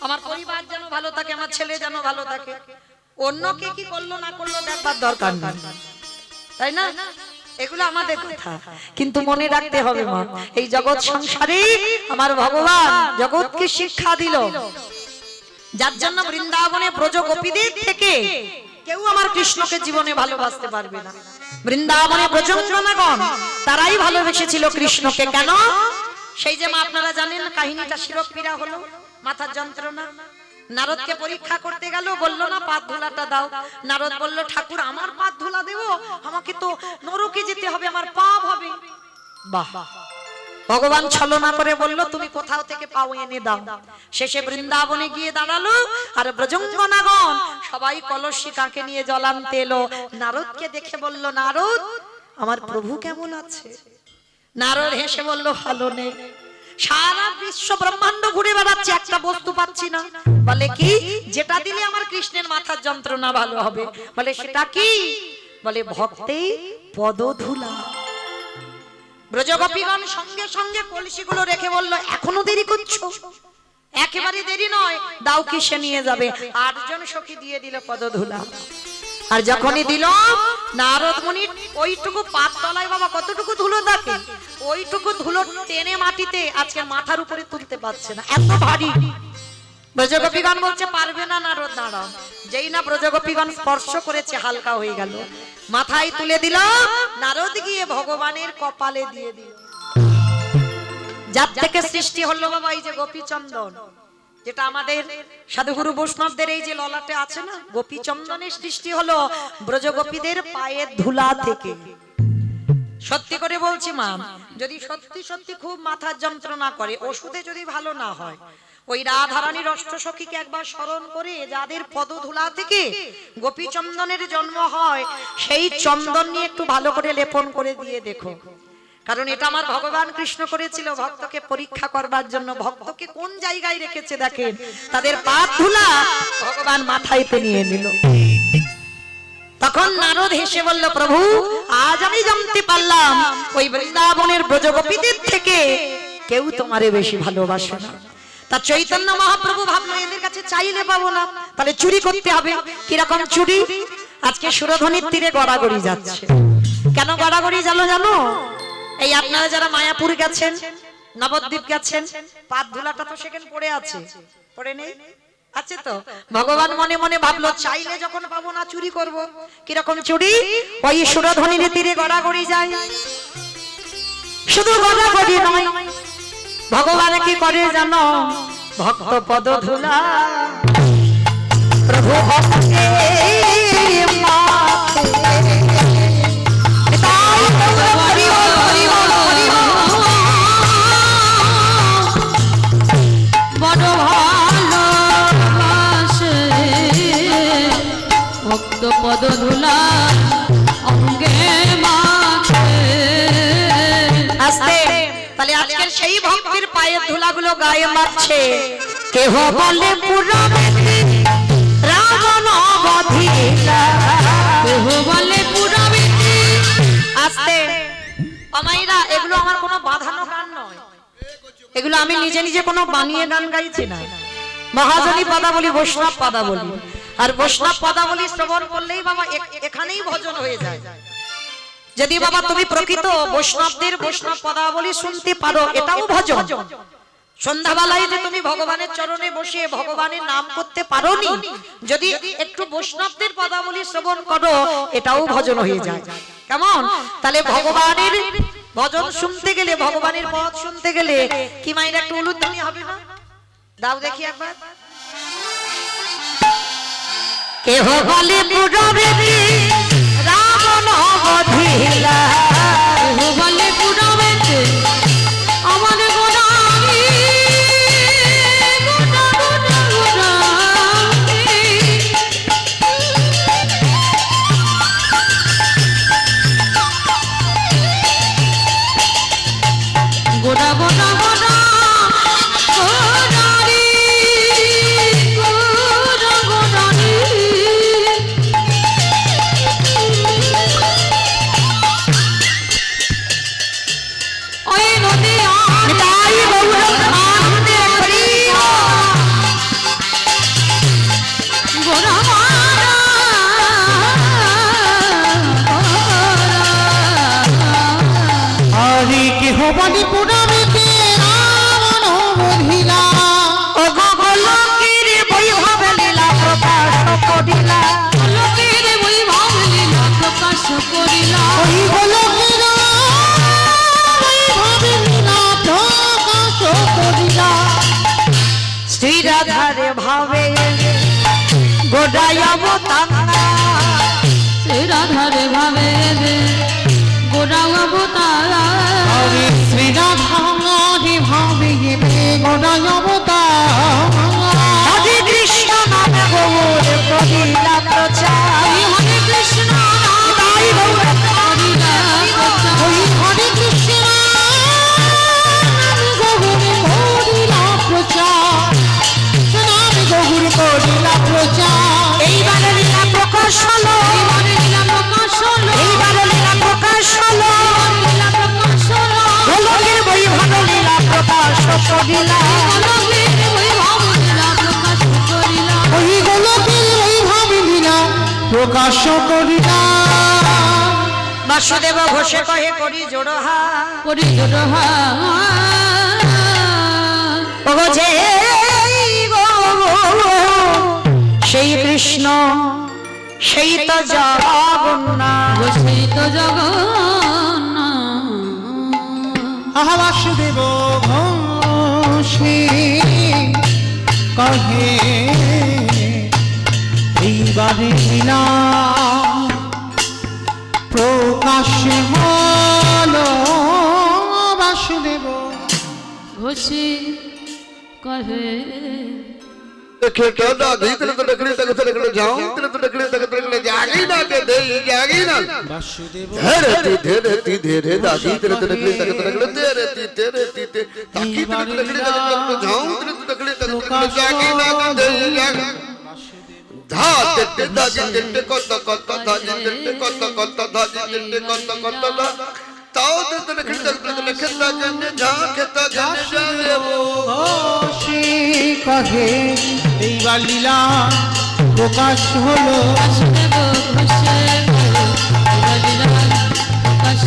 আমার পরিবার যেন ভালো থাকে, আমার ছেলে যেন ভালো থাকে। অন্যকে কি করলো না করলো দেখবার দরকার নেই, তাই না? এগুলো আমাদের কথা, কিন্তু মনে রাখতে হবে মা, এই জগৎ সংসারে আমার ভগবান জগৎকে শিক্ষা দিল, যার জন্য বৃন্দাবনে ব্রজ গোপীদের থেকে কেউ আমার কৃষ্ণকে জীবনে ভালোবাসতে পারবে না। বৃন্দাবনে ব্রজজনগণ তারাই ভালোবেসেছিল কৃষ্ণকে। কেন? সেই যে মা আপনারা জানেন কাহিনীটা, শিরোপীড়া হলো, মাথার যন্ত্রণা। নারদকে পরীক্ষা করতে গেল, বললো না পাত ধুলাটা দাও। নারদ বলল ঠাকুর আমার পাত ধুলা দেবো? আমাকে তো নরকে যেতে হবে, আমার পাপ হবে। বাহ! ভগবান ছলনা করে বলল তুমি কোথাও থেকে পাও এনে দাও। শেষে বৃন্দাবনে গিয়ে দাঁড়ালো, আর ব্রজঙ্গনাগণ সবাই কলসি কাঁকে নিয়ে জল আনতে এলো। নারদকে দেখে বলল নারদ আমার প্রভু কেমন আছে? নারদ হেসে বলল ভালো নেই, সারা বিশ্ব ব্রহ্মাণ্ড ঘুরে বেড়াচ্ছে, একটা বস্তু পাচ্ছি না। বলে কি? যেটা দিলে আমার কৃষ্ণের মাথার যন্ত্রণা ভালো হবে। বলে সেটা কি? বলে ভক্তেই পদধূলা। ব্রজগোপীগণ সঙ্গে সঙ্গে কলসিগুলো রেখে বলল এখনো দেরি করছো? একেবারে দেরি নয়, দাও কিসে নিয়ে যাবে। 8 জন সখী দিয়ে দিল পদধূলা। আর যখনই দিল, নারদ মুনি ওইটুকু পাত তলায় বাবা কতটুকু ধুলো থাকে, ওইটুকু ধুলো টেনে মাটিতে আজকে মাথার উপরে তুলতে পারছে না, এত ভারী। ব্রজগোপীগণ বলছে পারবে না নারদ, দাঁড়াও। যেই না ব্রজগোপীগণ স্পর্শ করেছে হালকা হয়ে গেল, মাথায় তুলে দিল। নারদ গিয়ে ভগবানের কপালে দিয়ে দিল। যার থেকে সৃষ্টি হলো বাবা এই যে গোপীচন্দন, যেটা আমাদের সাধুগুরু বৈষ্ণবদের এই যে ললাটে আছে না, গোপীচন্দনের সৃষ্টি হলো ব্রজগোপীদের পায়ের ধুলা থেকে। সত্যি করে বলছি মা, যদি সত্যি সত্যি খুব মাথার যন্ত্রণা করে, ওষুধে যদি ভালো না হয়, ওই রাধারানীর অষ্টসখীকে একবার স্মরণ করে যাদের পদধূলা থেকে গোপীচন্দনের জন্ম হয়, সেই চন্দন নিয়ে একটু ভালো করে লেপন করে দিয়ে দেখো। কারণ এটা আমার ভগবান কৃষ্ণ করেছিল ভক্তকে পরীক্ষা করবার জন্য। ভক্তকে কোন জায়গায় রেখেছে দেখেন, তাদের পাদ ধুলা ভগবান মাথায় নিয়ে নিল। তখন নারদ হেসে বলল প্রভু আজ আমি জানতে পারলাম ওই বৃন্দাবনের ব্রজগোপীদের থেকে কেউ তোমারে বেশি ভালোবাসে না। তা চৈতন্য মহাপ্রভু ভাবলো এদের কাছে চাইলে পাবো না, তাহলে চুরি করতে হবে। কিরকম চুরি? আজকে সুরধনির তীরে গড়াগড়ি যাচ্ছে। কেন গড়াগড়ি জানো? জানো? এই আপনারা যারা মায়াপুর গেছেন, নবদ্বীপ গেছেন, পাত ধুলাটা তো সেখানে পড়ে আছে, পড়ে নেই? আছে তো। ভগবান মনে মনে ভাবলো চাইলে যখন পাবো না চুরি করব। কিরকম চুরি? ওই সুরধনির তীরে গড়াগড়ি যায়। শুধু গড়াগড়ি নয়, ভগবান কি করে জানো? ভক্ত পদ ধুলা প্রভু ভক্তে বড় ভালোবাসে ভক্ত পদধূলা অঙ্গে মাখে। আস্তে তাহলে আজকের সেই ভক্তের পায়ের ধুলাগুলো গায়ে মারছে। কেহ বলে পুরাবেতে রাবণ বধিলা, কেহ বলে পুরাবেতে। আস্তে অমাইরা, এগুলো আমার কোনো বাঁধানো গান নয়, এগুলো আমি নিজে নিজে কোনো বানিয়ে গান গাইছি না। মহাজনী পদাবলী, বৈষ্ণব পদাবলী। আর বৈষ্ণব পদাবলী শ্রবণ করলেই বাবা এখানেই ভজন হয়ে যায়। যদি বাবা তুমি প্রকৃত বৈষ্ণবদের বৈষ্ণব পদাবলী শুনতে পারো, এটাও ভজন। সন্ধ্যাবেলায় যে তুমি ভগবানের চরণে বসে ভগবানের নাম করতে পারোনি, যদি একটু বৈষ্ণবদের পদাবলী শ্রবণ করো, এটাও ভজন হয়ে যায়। কেমন? তাহলে ভগবানের ভজন শুনতে গেলে, ভগবানের পদ শুনতে গেলে কি মাইরা একটু উলুধ্বনি হবে না? দাও দেখি একবার। কেহ বলে পুরাবেতে রাবণ বধিলা, কেহ বলে পুরাবেতে আমার গোড়ামি, গোড়া গোড়া গোড়ামি। গোড়া গোড়া গোড়া গোড়ারি, গোড়া গোড়ারি। গোড়ায় অবতার শ্রী রাধারে ভাবে রে গোড়া অবতার হরে শ্রী রাধারে ভাবে গোড়ায় অবতার হরে কৃষ্ণ নামে গৌর করিলা প্রচার হরে কৃষ্ণ তাই গৌর করিলা প্রচার ওই হরে কৃষ্ণ গৌর করিলা প্রচার নাম গৌর করিলা প্রচার এইবারে লীলা প্রকাশ হলো হরে লীলা প্রকাশ হলো এইবারে লীলা প্রকাশ হলো লীলা প্রকাশ হলো গোলকের বৈভব লীলা প্রকাশ করিলা গোলকের বৈভব লীলা প্রকাশ করিলা ওই গোলকের বৈভব লীলা প্রকাশ করিলা বাসুদেব ঘোষে কহে করি জোড়হা করি জোড়হা ওগো যে সেই কৃষ্ণ সেই তো জগন্নাথ সেই তো জগন্নাথ আহা বাসুদেব ঘোষে কহে এইবারে লীলা প্রকাশ হলো বাসুদেব ঘোষে কহে खेता भीतर तो डकड़ी तक से डकड़ी जाऊं तेरे तो डकड़ी तक जागी ना के दे जागी ना বাসুদেব धीरे धीरे दादी तेरे तो डकड़ी तक तेरे ताकि तेरे तो डकड़ी तक जाऊं तेरे तो डकड़ी तक जागी ना के दे जागी धा टेटे दादी टेटे कोत्ता कोत्ता दादी टेटे कोत्ता कोत्ता दादी टेटे कोत्ता कोत्ता दा ताऊ तेरे तो डकड़ी तक खेता जन्ने जा खेता जन्ने जावे वो ঘোষে কহে এইবার লীলা প্রকাশ হলো বাসুদেব ঘোষে কহে লীলা প্রকাশ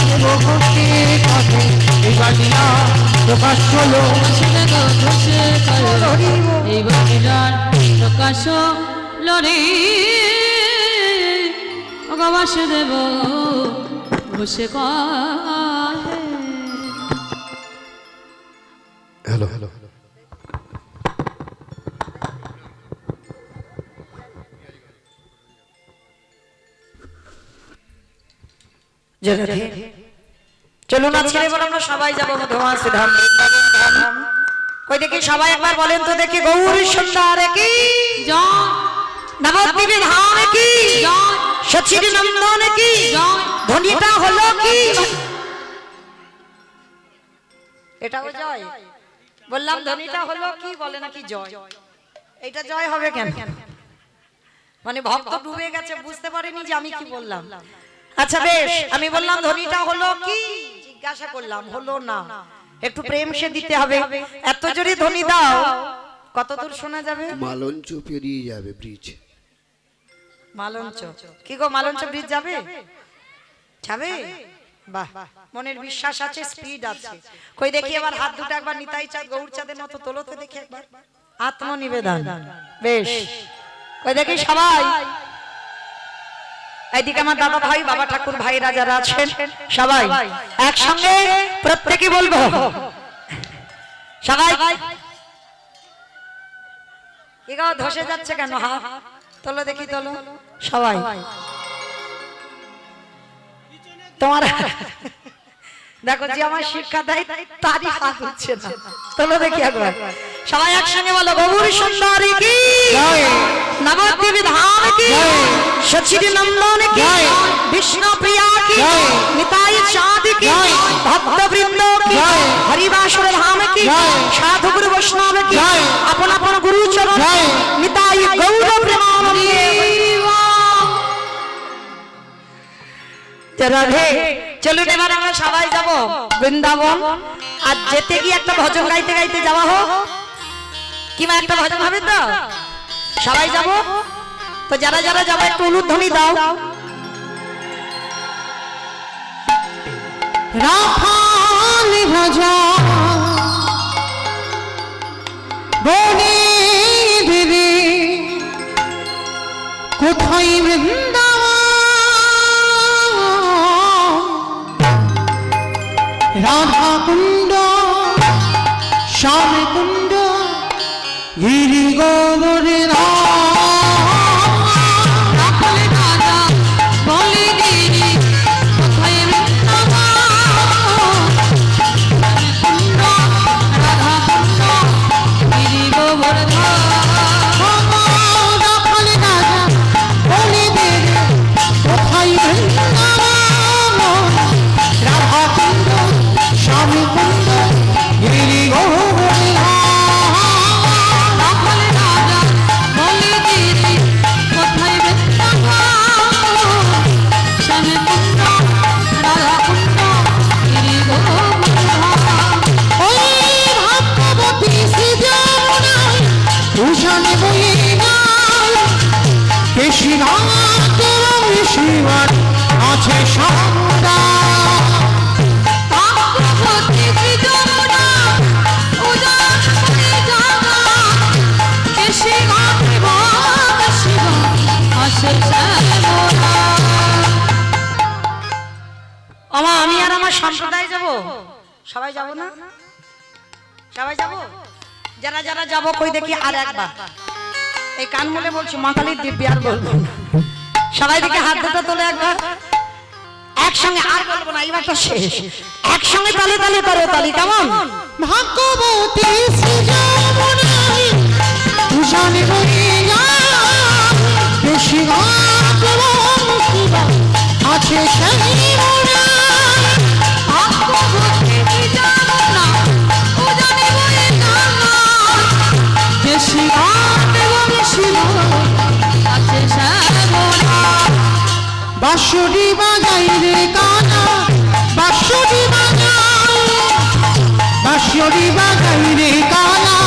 হলো ঘোষে কহে এইবার লীলা প্রকাশ হলো বাসুদেব ঘোষে কহে এইবার লীলার প্রকাশ লরে ওগো বাসুদেব ঘোষে কহে हेलो हेलो চলো না ছেড়ে বলো আমরা সবাই যাবো মধুমাস ধাম বৃন্দাবন ধাম কই দেখি সবাই একবার বলেন তো দেখি গৌর সুন্দর কি জয় নবদ্বীপে ধাম কি জয় সচির নন্দন কি জয় ধ্বনিটা হলো কি এটাও জয় বললাম ধ্বনিটা হলো কি বলে নাকি জয় এটা জয় হবে কেন মানে ভক্ত ডুবে গেছে বুঝতে পারেনি যে আমি কি বললাম আচ্ছা বেশ আমি বললাম ধ্বনিটা হলো কি জিজ্ঞাসা করলাম হলো না একটু প্রেম সে দিতে হবে এত জোরে ধ্বনি দাও কত দূর শোনা যাবে মালঞ্চ পেরিয়ে যাবে ব্রিজ মালঞ্চ কি গো মালঞ্চ ব্রিজ যাবে যাবে বাহ মনের বিশ্বাস আছে স্পিড আছে কই দেখি এবার হাত দুটো একবার নিতাই চাঁদ গৌর চাঁদের মতো তোলো তো দেখি একবার আত্মনিবেদন বেশ কই দেখি সবাই এইদিকে আমার দাদা ভাই বাবা ঠাকুর ভাইরা যারা আছেন সবাই একসঙ্গে প্রত্যেকই বলবো সবাই এগো ধসে যাচ্ছে কেন হা তোলো দেখি তোলো সবাই তোমার দেখো যে আমার শিক্ষা দেয় তারই হাত হচ্ছে না তোলো দেখি একবার সবাই একসঙ্গে বলো গৌর সুন্দরী কি নবদ্বীপ ধাম কি সচির নন্দন কি বিষ্ণু প্রিয়া কি নিতাই চাঁদ কি ভক্ত বৃন্দ কি হরিবাসর ধাম কি সাধু গুরু বৈষ্ণব কি আপন আপন গুরু চরণ নিতাই গৌর প্রেমানন্দে রাধে চলুন এবার আমরা সবাই যাব বৃন্দাবন আর যেতে গিয়ে একটা ভজন গাইতে গাইতে যাওয়া হোক কিংবা একটা ভজন হবে তো সবাই যাব তো যারা যারা যাবো একটু উলুধ্বনি দাও রাখালি ভজা বনে দিদি কোথায় বৃন্দাবন রাধা কুণ্ড শ্যাম কুণ্ড গিরি গোবরে রাম জীবন আছে সমুদা ভক্তি যমুনা উদার করে জাগা কেশে গাতে ভাগ শিব আসে শ্যামলা। আমি আর আমার সম্প্রদায় যাব, সবাই যাব না? সবাই যাব? যারা যারা যাব কই দেখি আর একবার এই কান মুলে বলছি মা কালীর দিব্যি আর বলবো না। সবাই দিকে হাত দুটো তোলে একবার একসঙ্গে, আর বলবো না, এইবারটা শেষ। একসঙ্গে তালে তালে করো তালি, কেমন? ভাগ্যবতী শ্রীযমুনায় তুষারে বইয়া বেশি ঘাট এবং শিবা আছে সেই মোরা ভক্তি যমুনা উদার করে জাগা কেশে গাতে ভাগ শিব আসে শ্যামলা। বাঁশুরি বাজাই রে কানা বাঁশুরি বাজাই বাঁশুরি বাজাই রে কানা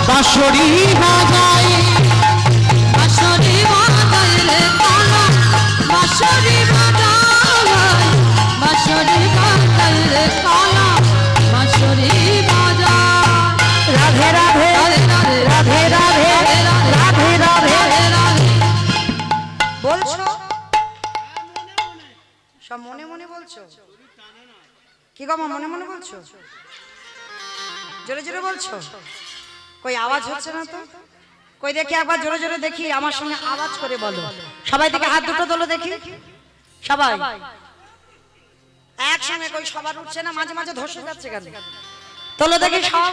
বাঁশুরি বাজাই বাঁশরি বাজায় রে কানা বাঁশরি বাজায় বাঁশরি বাজায় রে কানা বাঁশরি বাজায়। রাধে রাধে রাধে রাধে রাধে রাধে রাধে রাধে রাধে রাধে। বলছো সব মনে মনে বলছো? কি গো মা, মনে মনে বলছো? জোরে জোরে বলছো? কই আওয়াজ হচ্ছে না তো? কই দেখি একবার জোরে জোরে দেখি, আমার সঙ্গে আওয়াজ করে বলো। সবাই দিকে হাত দুটো তোলো দেখি, সবাই একসঙ্গে। কই সবার উঠছে না, মাঝে মাঝে ধসে যাচ্ছে কেন? তোলো দেখি সব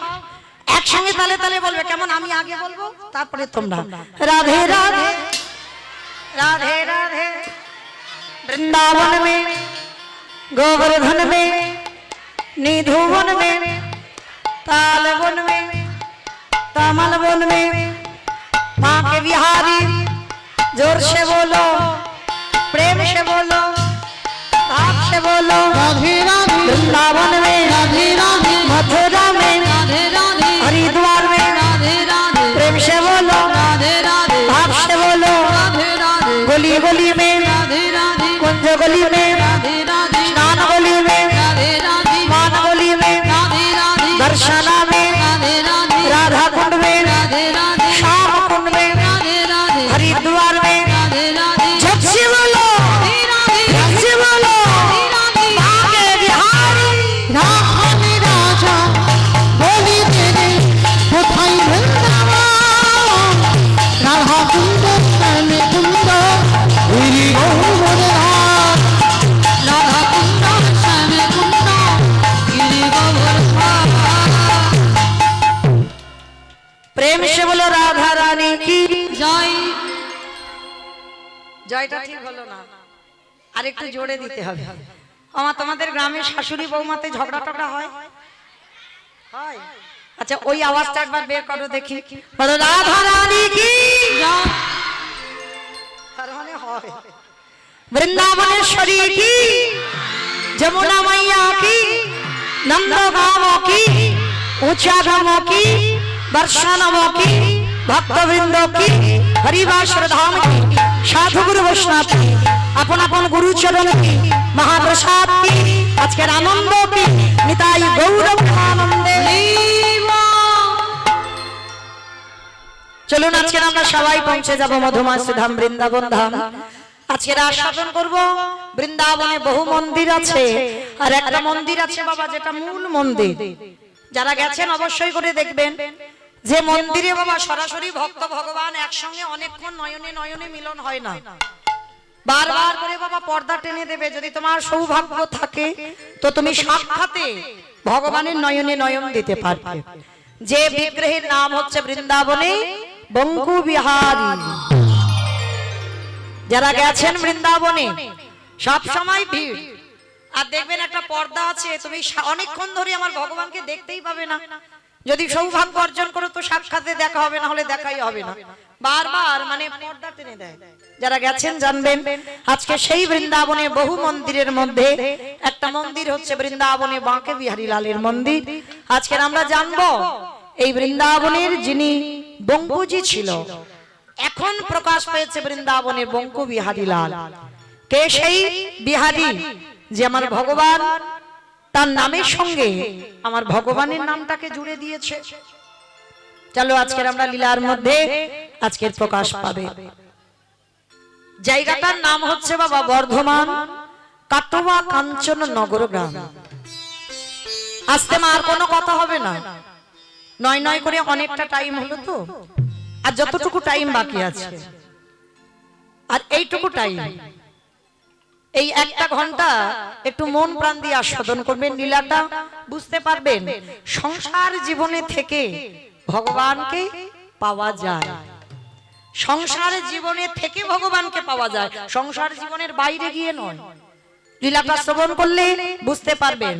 একসঙ্গে তালে তালে বলবে, কেমন? আমি আগে বলবো তারপরে তোমরা। রাধে রাধে राधे राधे वृंदावन में गोवर्धन में निधुवन में तालवन में तमलवन में माँ के बिहारी जोर से बोलो, प्रेम से बोलो, भाव से बोलो। রাধে রাধে वृंदावन में राधे राधे मथुरा में राधे राधे हरिद्वार में राधे राधे प्रेम से बोलो, राधे राधे भाव से बोलो। राधे राधे गली गली में राधे राधे कुंज गली में राधे राधे स्नान गली में राधे राधे मान गली में राधे राधे दर्शना में राधे राधे राधा कुंड में राधे राधे श्याम कुंड में राधे राधे हरिद्वार में राधे राधे जब से बोलो राधे जब से बोलो राधे आगे बिहारी রাখানি রাজা বলি তেরে কোথায় বৃন্দাবন রাধা কুন্দ শ্যামে কুন্দ হরি গৌর রাধ राधा कुंड श्याम कुंड गिरि गोवर्धन। प्रेम से बोलो राधा रानी की जय। জয়টা ঠিক হলো না, আর একটু জোরে দিতে হবে। আমার তোমাদের গ্রামে শাশুড়ি বৌমাতে ঝগড়া টগড়া হয়? হয়? আচ্ছা ওই আওয়াজটা একবার বের করো দেখি, বলো রাধা রানী কি। जय। তার মানে হয়। वृंदावनेश्वरी की, जमुना मैया की, नंद गांवों की, ऊंचा गांवों की, वर्षानवों की, भक्त वृंदों की, हरिवासर धाम की, साधु गुरु वैष्णव की, अपन अपन गुरु चरण की, महाप्रसाद की, आज के आनंद की, निताई गौरव आनंदे। চলুন আজকে আমরা সবাই পৌঁছে যাব মধুমাছি ধাম, বৃন্দাবন ধাম। আজকে আস্বাদন করব। বৃন্দাবনে বহু মন্দির আছে, আর একটা মন্দির আছে বাবা যেটা মূল মন্দির। যারা গেছেন অবশ্যই করে দেখবেন যে মন্দিরে বাবা সরাসরি ভক্ত ভগবান একসঙ্গে অনেকক্ষণ নয়নে নয়নে মিলন হয় না, বারবার করে বাবা পর্দা টেনে দেবে। যদি তোমার সৌভাগ্য থাকে তো তুমি সাক্ষাতে ভগবানের নয়নে নয়ন দিতে পারবে। যে বিগ্রহের নাম হচ্ছে বৃন্দাবনে বঙ্কু বিহারী। যারা গেছেন বৃন্দাবনে সব সময় ভিড়, আর দেখবেন একটা পর্দা আছে, তুমি অনেকক্ষণ ধরে আমার ভগবানকে দেখতেই পাবে না। যদি সৌভাগ্য অর্জন করো তো সাক্ষাতে দেখা হবে, না হলে দেখাই হবে না। বারবার মানে পর্দা টেনে দেয়। যারা গেছেন জানবেন আজকে সেই বৃন্দাবনে বহু মন্দিরের মধ্যে একটা মন্দির হচ্ছে বৃন্দাবনে বাঁকে বিহারী লালের মন্দির। আজকে আমরা জানবো এই বৃন্দাবনের যিনি বঙ্কুজি ছিল, এখন প্রকাশ পেয়েছে বৃন্দাবনের বঙ্কু বিহারী লাল। কে সেই বিহারী যে আমার ভগবান তার নামের সঙ্গে আমার ভগবানের নামটাকে জুড়ে দিয়েছে। চলো আজকের আমরা লীলার মধ্যে আজকের প্রকাশ পাবে। জায়গাটার নাম হচ্ছে বাবা বর্ধমান কাটোয়া কাঞ্চন নগর গ্রাম। আজকে মা আর কোনো কথা হবে না, নয় নয় করে অনেকটা টাইম হলো তো, আর যতটুকু টাইম বাকি আছে আর এইটুকু টাইম, এই একটা ঘন্টা একটু মন প্রাণ দিয়ে আস্বাদন করবেন, লীলাটা বুঝতে পারবেন। সংসার জীবনে থেকে ভগবানকে পাওয়া যায়, সংসার জীবনে থেকে ভগবানকে পাওয়া যায়, সংসার জীবনের বাইরে গিয়ে নয়। লীলাটা শ্রবণ করলে বুঝতে পারবেন।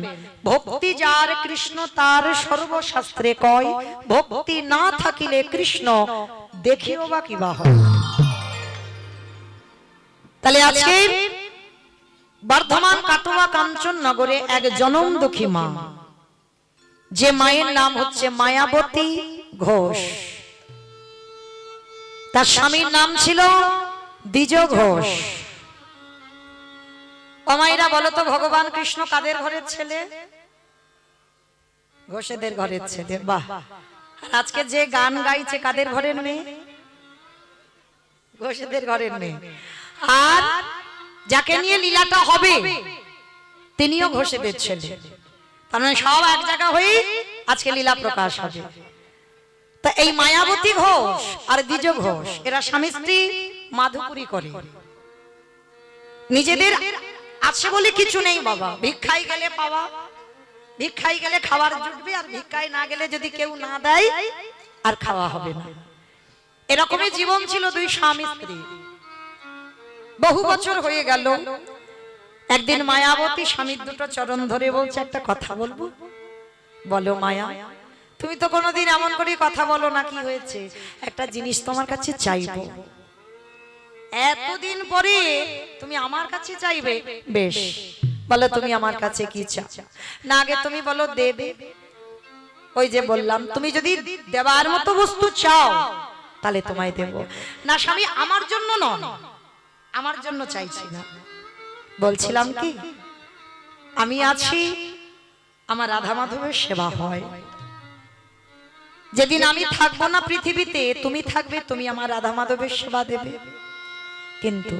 ভক্তি যার কৃষ্ণ তার সর্বশাস্ত্রে কয়, ভক্তি না থাকিলে কৃষ্ণ দেখিও বা কিবা হয়। তাহলে আজকে বর্ধমান কাটোয়া কাঞ্চন নগরে এক জনম দুঃখী মা, যে মায়ের নাম হচ্ছে মায়াবতী ঘোষ, তার স্বামীর নাম ছিল দ্বিজ ঘোষ। অমাইরা বলো তো ভগবান কৃষ্ণ কাদের ঘরের ছেলে? ঘোষেদের ঘরের ছেলে। বাহ! আজকে যে গান গাইছে কাদের ঘরের মেয়ে? ঘোষেদের ঘরের মেয়ে। আর যাকে নিয়ে লীলাটা হবে তিনিও ঘোষেদের ছেলে। তার মানে সব এক জায়গা হয়ে আজকে লীলা প্রকাশ হবে। তা এই মায়াবতী ঘোষ আর দ্বিজ ঘোষ এরা স্বামী স্ত্রী মাধুপুরি করে। নিজেদের আছে বলে কিছু নেই বাবা, ভিক্ষায় গেলে পাওয়া, ভিক্ষায় গেলে খাবার জুটবে, আর ভিক্ষায় না গেলে যদি কেউ না দেয় আর খাওয়া হবে না। এরকমই জীবন ছিল দুই স্বামী স্ত্রী। বহু বছর হয়ে গেল। একদিন মায়াবতী স্বামীর দুটো চরণ ধরে বলছে, একটা কথা বলবো? বলো মায়া। তুমি তো কোনোদিন এমন করে কথা বলো না, কি হয়েছে? একটা জিনিস তোমার কাছে চাইবো। এতদিন পরে তুমি আমার কাছে চাইবে? বেশ, বলো তুমি আমার কাছে কি চাও? না আগে তুমি বলো দেবে। ওই যে বললাম, তুমি যদি দেবার মতো বস্তু চাও তাহলে তোমায় দেব। না স্বামী, আমার জন্য নয়, আমার জন্য চাইছি না। বলছিলাম কি, আমি আছি, আমার রাধা মাধবের সেবা হয়। যেদিন আমি থাকবো না পৃথিবীতে, তুমি থাকবে, তুমি আমার রাধা মাধবের সেবা দেবে। কিন্তু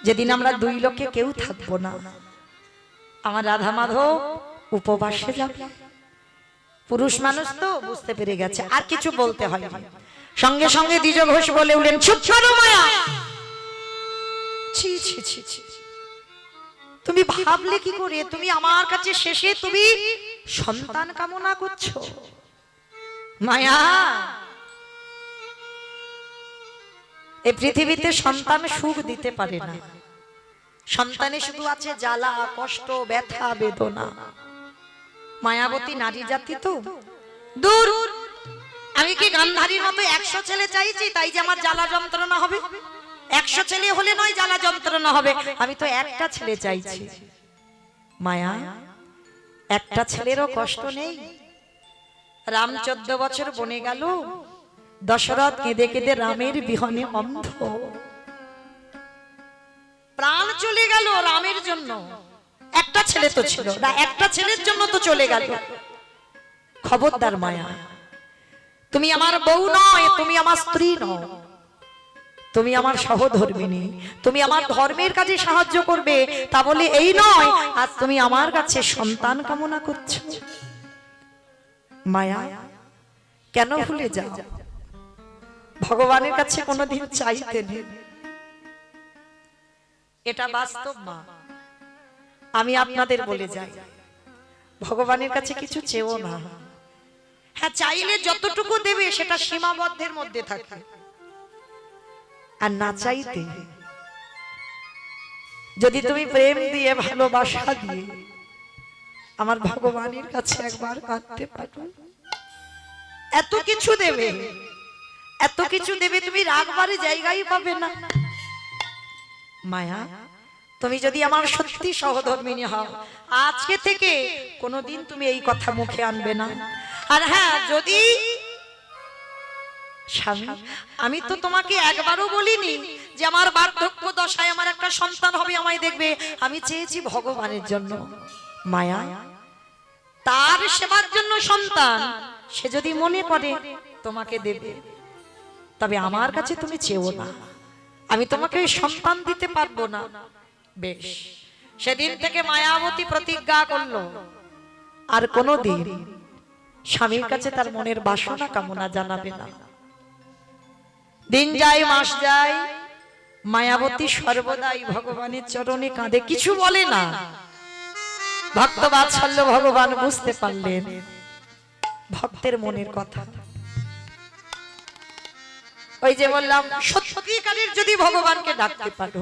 যেদিন আমরা দুই লোকে কেউ থাকবো না, আমার রাধা মাধব উপবাসে যাবে। পুরুষ মানুষ তো বুঝতে পেরে গেছে, আর কিছু বলতে হয় না। সঙ্গে সঙ্গে দ্বিজ ঘোষ বলে উঠলেন, চুপ করো মায়া। ছি ছি ছি ছি, তুমি ভাবলে কি করে? তুমি আমার কাছে শেষে তুমি সন্তান কামনা করছো? মায়া, এই পৃথিবীতে সন্তান সুখ দিতে পারে না। সন্তানে শুধু আছে জ্বালা, কষ্ট, ব্যথা, বেদনা। মায়াবতী নারী জাতি তো দূর। আমি কি গান্ধারীর মতো 100 ছেলে চাইছি তাই যে আমার জ্বালা যন্ত্রণা হবে? 100 ছেলে হলে নয় জ্বালা যন্ত্রণা হবে, আমি তো একটা ছেলে চাইছি। মায়া, একটা ছেলেরও কষ্ট নেই? রাম 14 বছর বনে গেল, দশরথ কেঁদে কেঁদে রামের বিহনে অন্ধ, প্রাণ চলে গেল রামের জন্য। একটা ছেলে তো ছিল না, একটা ছেলের জন্য তো চলে গেল। খবরদার মায়া, তুমি আমার বউ নয়, তুমি আমার স্ত্রী নও, তুমি আমার সহধর্মিনী। তুমি আমার ধর্মের কাজে সাহায্য করবে তা বলে এই নয় আজ তুমি আমার কাছে সন্তান কামনা করছো। মায়া, কেন ভুলে যাও? ভগবানের কাছে কোনোদিন চাইতে নেই, এটা বাস্তব মা। আমি আপনাদের বলে যাই, ভগবানের কাছে কিছু চেও না। হ্যাঁ, চাইলে যতটুকু দেবে সেটা সীমাবদ্ধের মধ্যে থাকে, আর না চাইতে যদি তুমি প্রেম দিয়ে, ভালোবাসা দিয়ে আমার ভগবানের কাছে একবার কাঁদতে পারো, এত কিছু দেবে, এত কিছু দেবে, তুমি রাগবারে জায়গায় পাবে না। মায়া, তুমি যদি আমার সত্যি সহধর্মিনী হও, আজকে থেকে কোনোদিন তুমি এই কথা মুখে আনবে না। আর হ্যাঁ, যদি স্বামী, আমি তো তোমাকে একবারও বলিনি যে আমার বার্ধক্য দশায় আমার একটা সন্তান হবে, আমায় দেখবে। আমি চেয়েছি ভগবানের জন্য মায়া, তার সেবার জন্য সন্তান। সে যদি মনে করে তোমাকে দেবে, তবে আমার কাছে তুমি চেও না, আমি তোমাকে ওই সন্তান দিতে পারবো না। বেশ, সেদিন থেকে মায়াবতী প্রতিজ্ঞা করলো আর কোনোদিন স্বামীর কাছে তার মনের বাসনা কামনা জানাবে না। দিন যায়, মাস যায়, মায়াবতী সর্বদাই ভগবানের চরণে কাঁদে, কিছু বলে না। ভক্ত বাৎসল্য ভগবান বুঝতে পারলেন ভক্তের মনের কথা। ওই যে বললাম, সত্যিকারের যদি ভগবানকে ডাকতে পারো,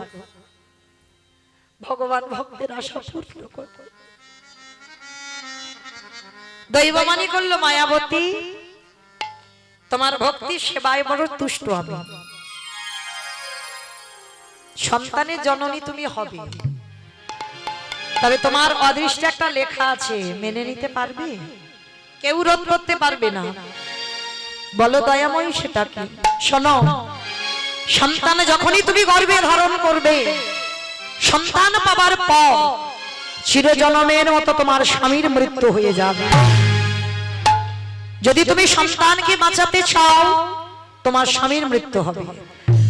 ভগবান ভক্তের আশা পূর্ণ করবে। দৈবমানি করলো, মায়াবতী তোমার ভক্তি সেবায় বড় তুষ্ট হবে, সন্তানের জননী তুমি হবে। তবে তোমার অদৃষ্টে একটা লেখা আছে, মেনে নিতে পারবে? কেউ রোধ করতে পারবে না। বলো দয়াময়ী, সেটা কি? শোনো, সন্তান যখনই তুমি গর্ভে ধারণ করবে, সন্তান পাবার পর চিরজনমের মতো তোমার স্বামীর মৃত্যু হয়ে যাবে। যদি তুমি সন্তানকে বাঁচাতে চাও, তোমার স্বামীর মৃত্যু হবে।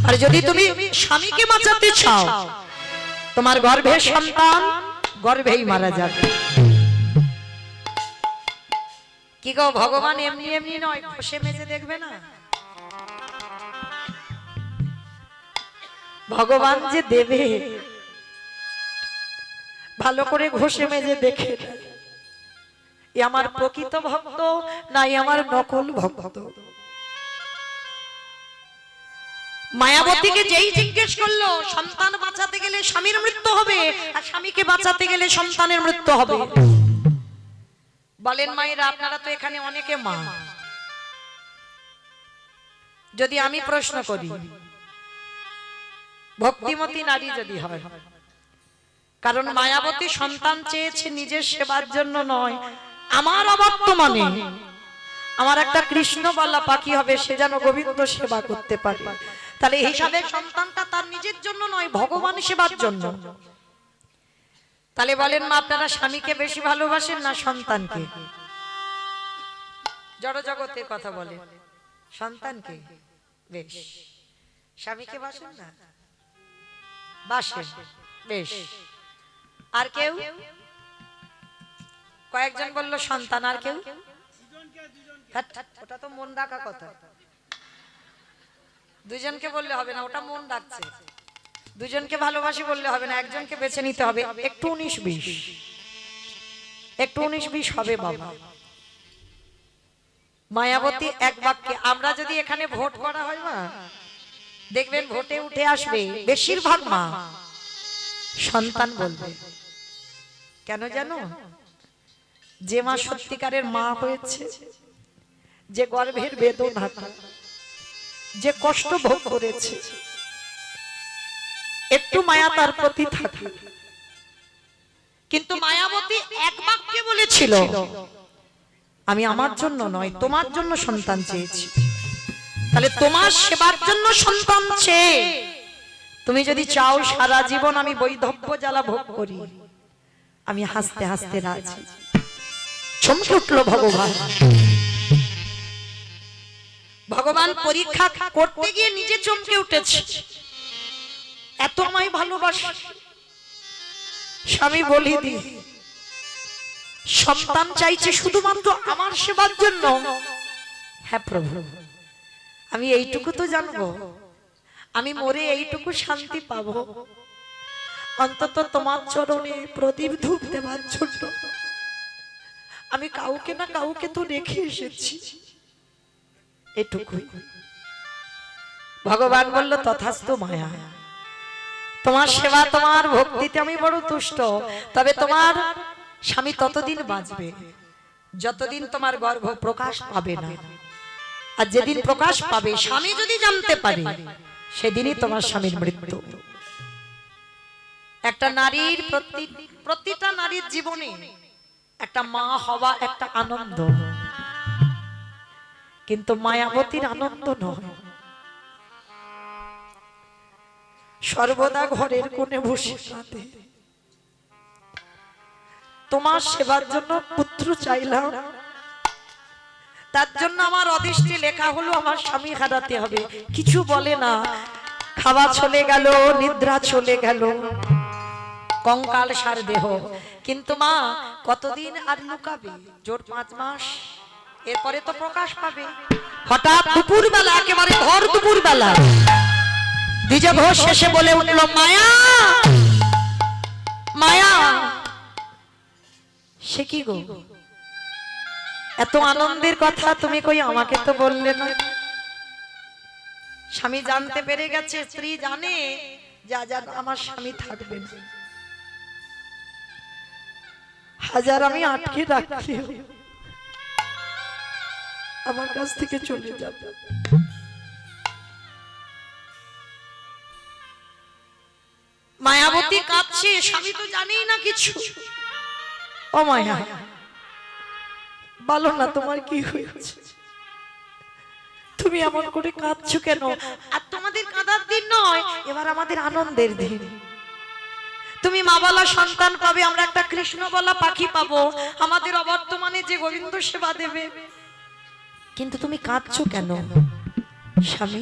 আর যদি তুমি স্বামীকে বাঁচাতে চাও, তোমার গর্ভের সন্তান গর্ভেই মারা যাবে। কি গো, ভগবান এমনি এমনি নয়, ঘষে মেজে দেখবে না। ভগবান যে দেবে, ভালো করে ঘষে মেজে দেখে এ আমার প্রকৃত ভক্ত নাই আমার নকল ভক্ত। মায়াবতীকে যেই জিজ্ঞেস করলো, সন্তান বাঁচাতে গেলে স্বামীর মৃত্যু হবে, আর স্বামীকে বাঁচাতে গেলে সন্তানের মৃত্যু হবে। বলেন মায়েরা, আপনারা তো এখানে অনেকে মা, যদি আমি প্রশ্ন করি, ভক্তিমতী নারী যদি হয়, কারণ মায়াবতী সন্তান চেয়েছে নিজের সেবার জন্য নয়, আমার অবর্তমানে আমার একটা কৃষ্ণ বলা পাখি হবে, সে যেন গোবিন্দ সেবা করতে পারে। তাহলে এই হিসাবে সন্তানটা তার নিজের জন্য নয়, ভগবান সেবার জন্য। তাহলে বলেন মা, আপনারা স্বামীকে বেশি ভালোবাসেন না সন্তানকে? জড় জগতের কথা বলে, সন্তানকে বেশ। স্বামীকে বাসেন না? বাসেন, বেশ। আর কেউ? কয়েকজন বললো সন্তান, আর কেউ? ওটা তো মন ডাকা কথা, দুজনকে বললে হবে না, ওটা মন ডাকছে। দুজনকে ভালোবাসি বললে হবে না, একজনকে বেছে নিতে হবে। একটু 19-20, একটু 19-20 হবে বাবা। মায়াবতী এক বাক্যে, আমরা যদি এখানে ভোট করা হয় না, দেখবেন ভোটে উঠে আসবে বেশিরভাগ মা সন্তান বলবে। কেন জানো? যে মা সত্যিকারের মা হয়েছে, যে গর্ভের বেদনা, যে কষ্ট ভোগ করেছে, একটু মায়া তার প্রতি থাকে। কিন্তু মায়াবতী এক বাক্যে বলেছিল, আমি আমার জন্য নয়, তোমার জন্য সন্তান চেয়েছি। তাহলে তোমার সেবার জন্য সন্তান চেয়ে তুমি যদি চাও সারা জীবন আমি বৈধব্য জ্বালা ভোগ করি, আমি হাসতে হাসতে রাজি। চমকে উঠল ভগবান। ভগবান পরীক্ষা করতে গিয়ে নিজে চমকে উঠেছে, এত আমায় ভালোবাসে। স্বামী বলি দি, সন্তান চাইছে শুধুমাত্র আমার সেবার জন্য। হ্যাঁ প্রভু, আমি এইটুকু তো জানবো, আমি মরে এইটুকু শান্তি পাবো, অন্তত তোমার চরণে প্রদীপ ধূপ দেওয়ার জন্য আমি কাউকে না কাউকে তো রেখে এসেছি, এটুকুই। ভগবান বলল, তথাস্তু মায়া, তোমার সেবা তোমার ভক্তিতে আমি বড় তুষ্ট। তবে তোমার স্বামী ততদিন বাঁচবে যতদিন তোমার গর্ভ প্রকাশ পাবে না। আর যেদিন প্রকাশ পাবে, স্বামী যদি জানতে পারে, সেদিনই তোমার স্বামীর মৃত্যু। একটা নারীর প্রতিটা নারীর জীবনে একটা মা হওয়া একটা আনন্দ, কিন্তু মায়াবতীর আনন্দ নয়। সর্বদা ঘরের কোণে বসে কাঁদে। তোমার সেবার জন্য পুত্র চাইলাম, তার জন্য আমার অদৃষ্টে লেখা হলো আমার স্বামী হারাতে হবে। কিছু বলে না, খাওয়া চলে গেল, নিদ্রা চলে গেল, কঙ্কাল সার দেহ। কিন্তু মা কতদিন আর লুকাবে? জোর 5 মাস, এরপরে তো প্রকাশ পাবে। হঠাৎ দুপুর বেলা, একেবারে ভর দুপুর বেলা দ্বিজ ঘোষ শেষে বলে উঠল, মায়া মায়া। সে কি গো, এত আনন্দের কথা তুমি কই আমাকে তো বললে না? স্বামী জানতে পেরে গেছে, স্ত্রী জানে যা যা আমার স্বামী থাকবে না। হাজার আমি আটকে রাখি, আমার কাছ থেকে চলে যাবে। মায়াবতী কাঁদছে, স্বামী তো জানেই না কিছু। ও মায়া, বলো না তোমার কি হয়েছে? তুমি এমন করে কাঁদছো কেন? আর তোমাদের কাঁদার দিন নয়, এবার আমাদের আনন্দের দিন। তুমি মা বলা সন্তান পাবে, আমরা একটা কৃষ্ণ বলা পাখি পাবো, আমাদের অবর্তমানে যে গোবিন্দ সেবা দেবে। কিন্তু তুমি কাঁদছো কেন? স্বামী,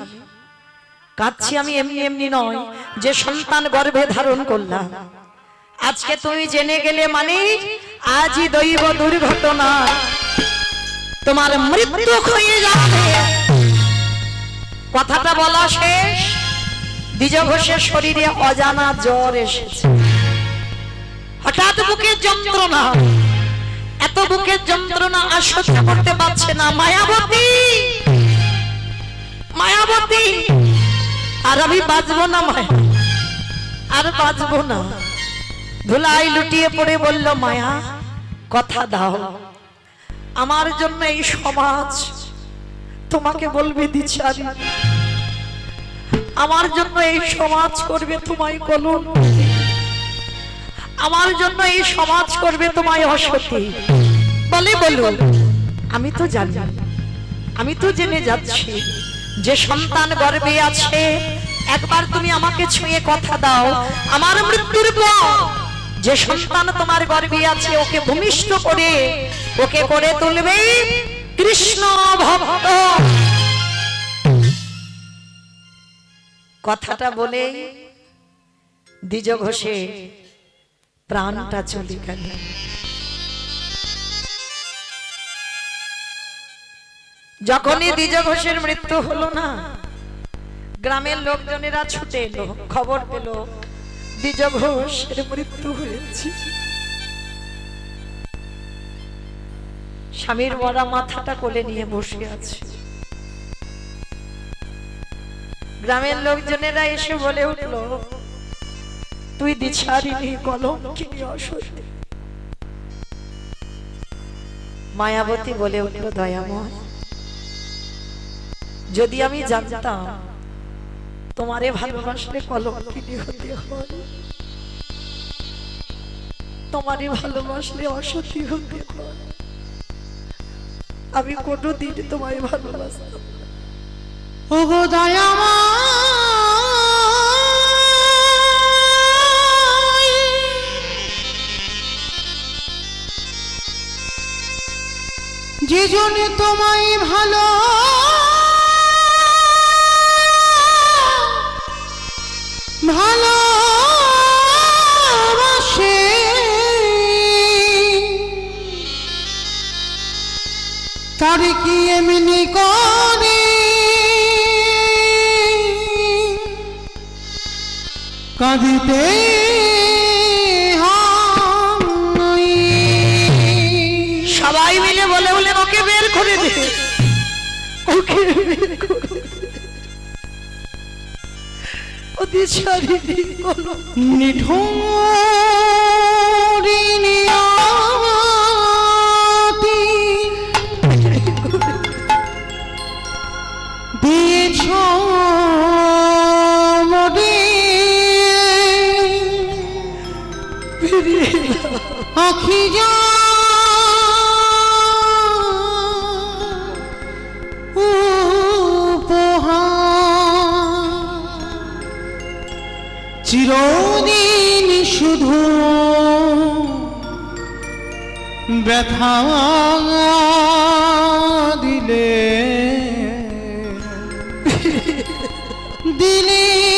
কাঁদছি আমি এমনি এমনি নয়, যে সন্তান গর্ভে ধারণ করলাম। আজকে তুমি জেনে গেলে মানে আজই দৈব দুর্ঘটনা তোমার মৃত্যু হয়ে যাবে। কথাটা বলা শেষ, দ্বিজ ঘোষের শরীরে অজানা জ্বর এসেছে। হঠাৎ বুকের যন্ত্রণা, এত বুকের যন্ত্রণা আর সহ্য করতে পারছে না। মায়াবতী, মায়াবতী, আর আমি বাঁচবো না মায়া, আর বাঁচবো না। ধুলাই লুটিয়ে পড়ে বলল, মায়া কথা দাও, আমার জন্য এই সমাজ তোমাকে বলবে দ্বিচারী, আমার জন্য এই সমাজ করবে তোমায় কলঙ্কিনী, আমার জন্য এই সমাজ করবে তোমায় অসতী। বলে বলো, আমি তো জানি, আমি তো জেনে যাচ্ছি যে সন্তান গর্ভে আছে। একবার তুমি আমাকে ছুঁয়ে কথা দাও, আমার মৃত্যুর পর যে সন্তান তোমার গর্ভে আছে ওকে ভূমিষ্ঠ করে ওকে করে তুলবে কৃষ্ণ ভক্ত। কথাটা বলে দ্বিজ ঘোষে প্রাণটা চলে গেল। যখনই দ্বিজ ঘোষের মৃত্যু হলো না, গ্রামের লোকজনেরা ছুটে এলো, খবর পেল দ্বিজ ঘোষের মৃত্যু হয়েছে। স্বামীর মরা মাথাটা কোলে নিয়ে বসে আছে। গ্রামের লোকজনেরা এসে বলে উঠল, তুই দ্বিচারিণী, কলঙ্কিনী, অসতী। মায়াবতী বলে উঠল, দয়াময়, যদি আমি জানতাম তোমারে ভালোবাসলে কলঙ্কিনী হতে হয়, তোমারে ভালোবাসলে অসতী হতে হয়, আমি কোনোদিন তোমায় ভালোবাসতাম। ওগো দয়াময়, যে জনে তোমায় ভালো ভালোবাসে, তার কি এমনি করে কাঁদিতে হয়? সবাই মিলে বলে বলে ওকে বের করে দে, ওকে বের করে দে। ও দ্বিচারিণী কলঙ্কিনী, নিঠুরিণী আতি দিয়েছ মোরে, আখি যা উপহার চিরদিন শুধু ব্যথা দিলে দিলে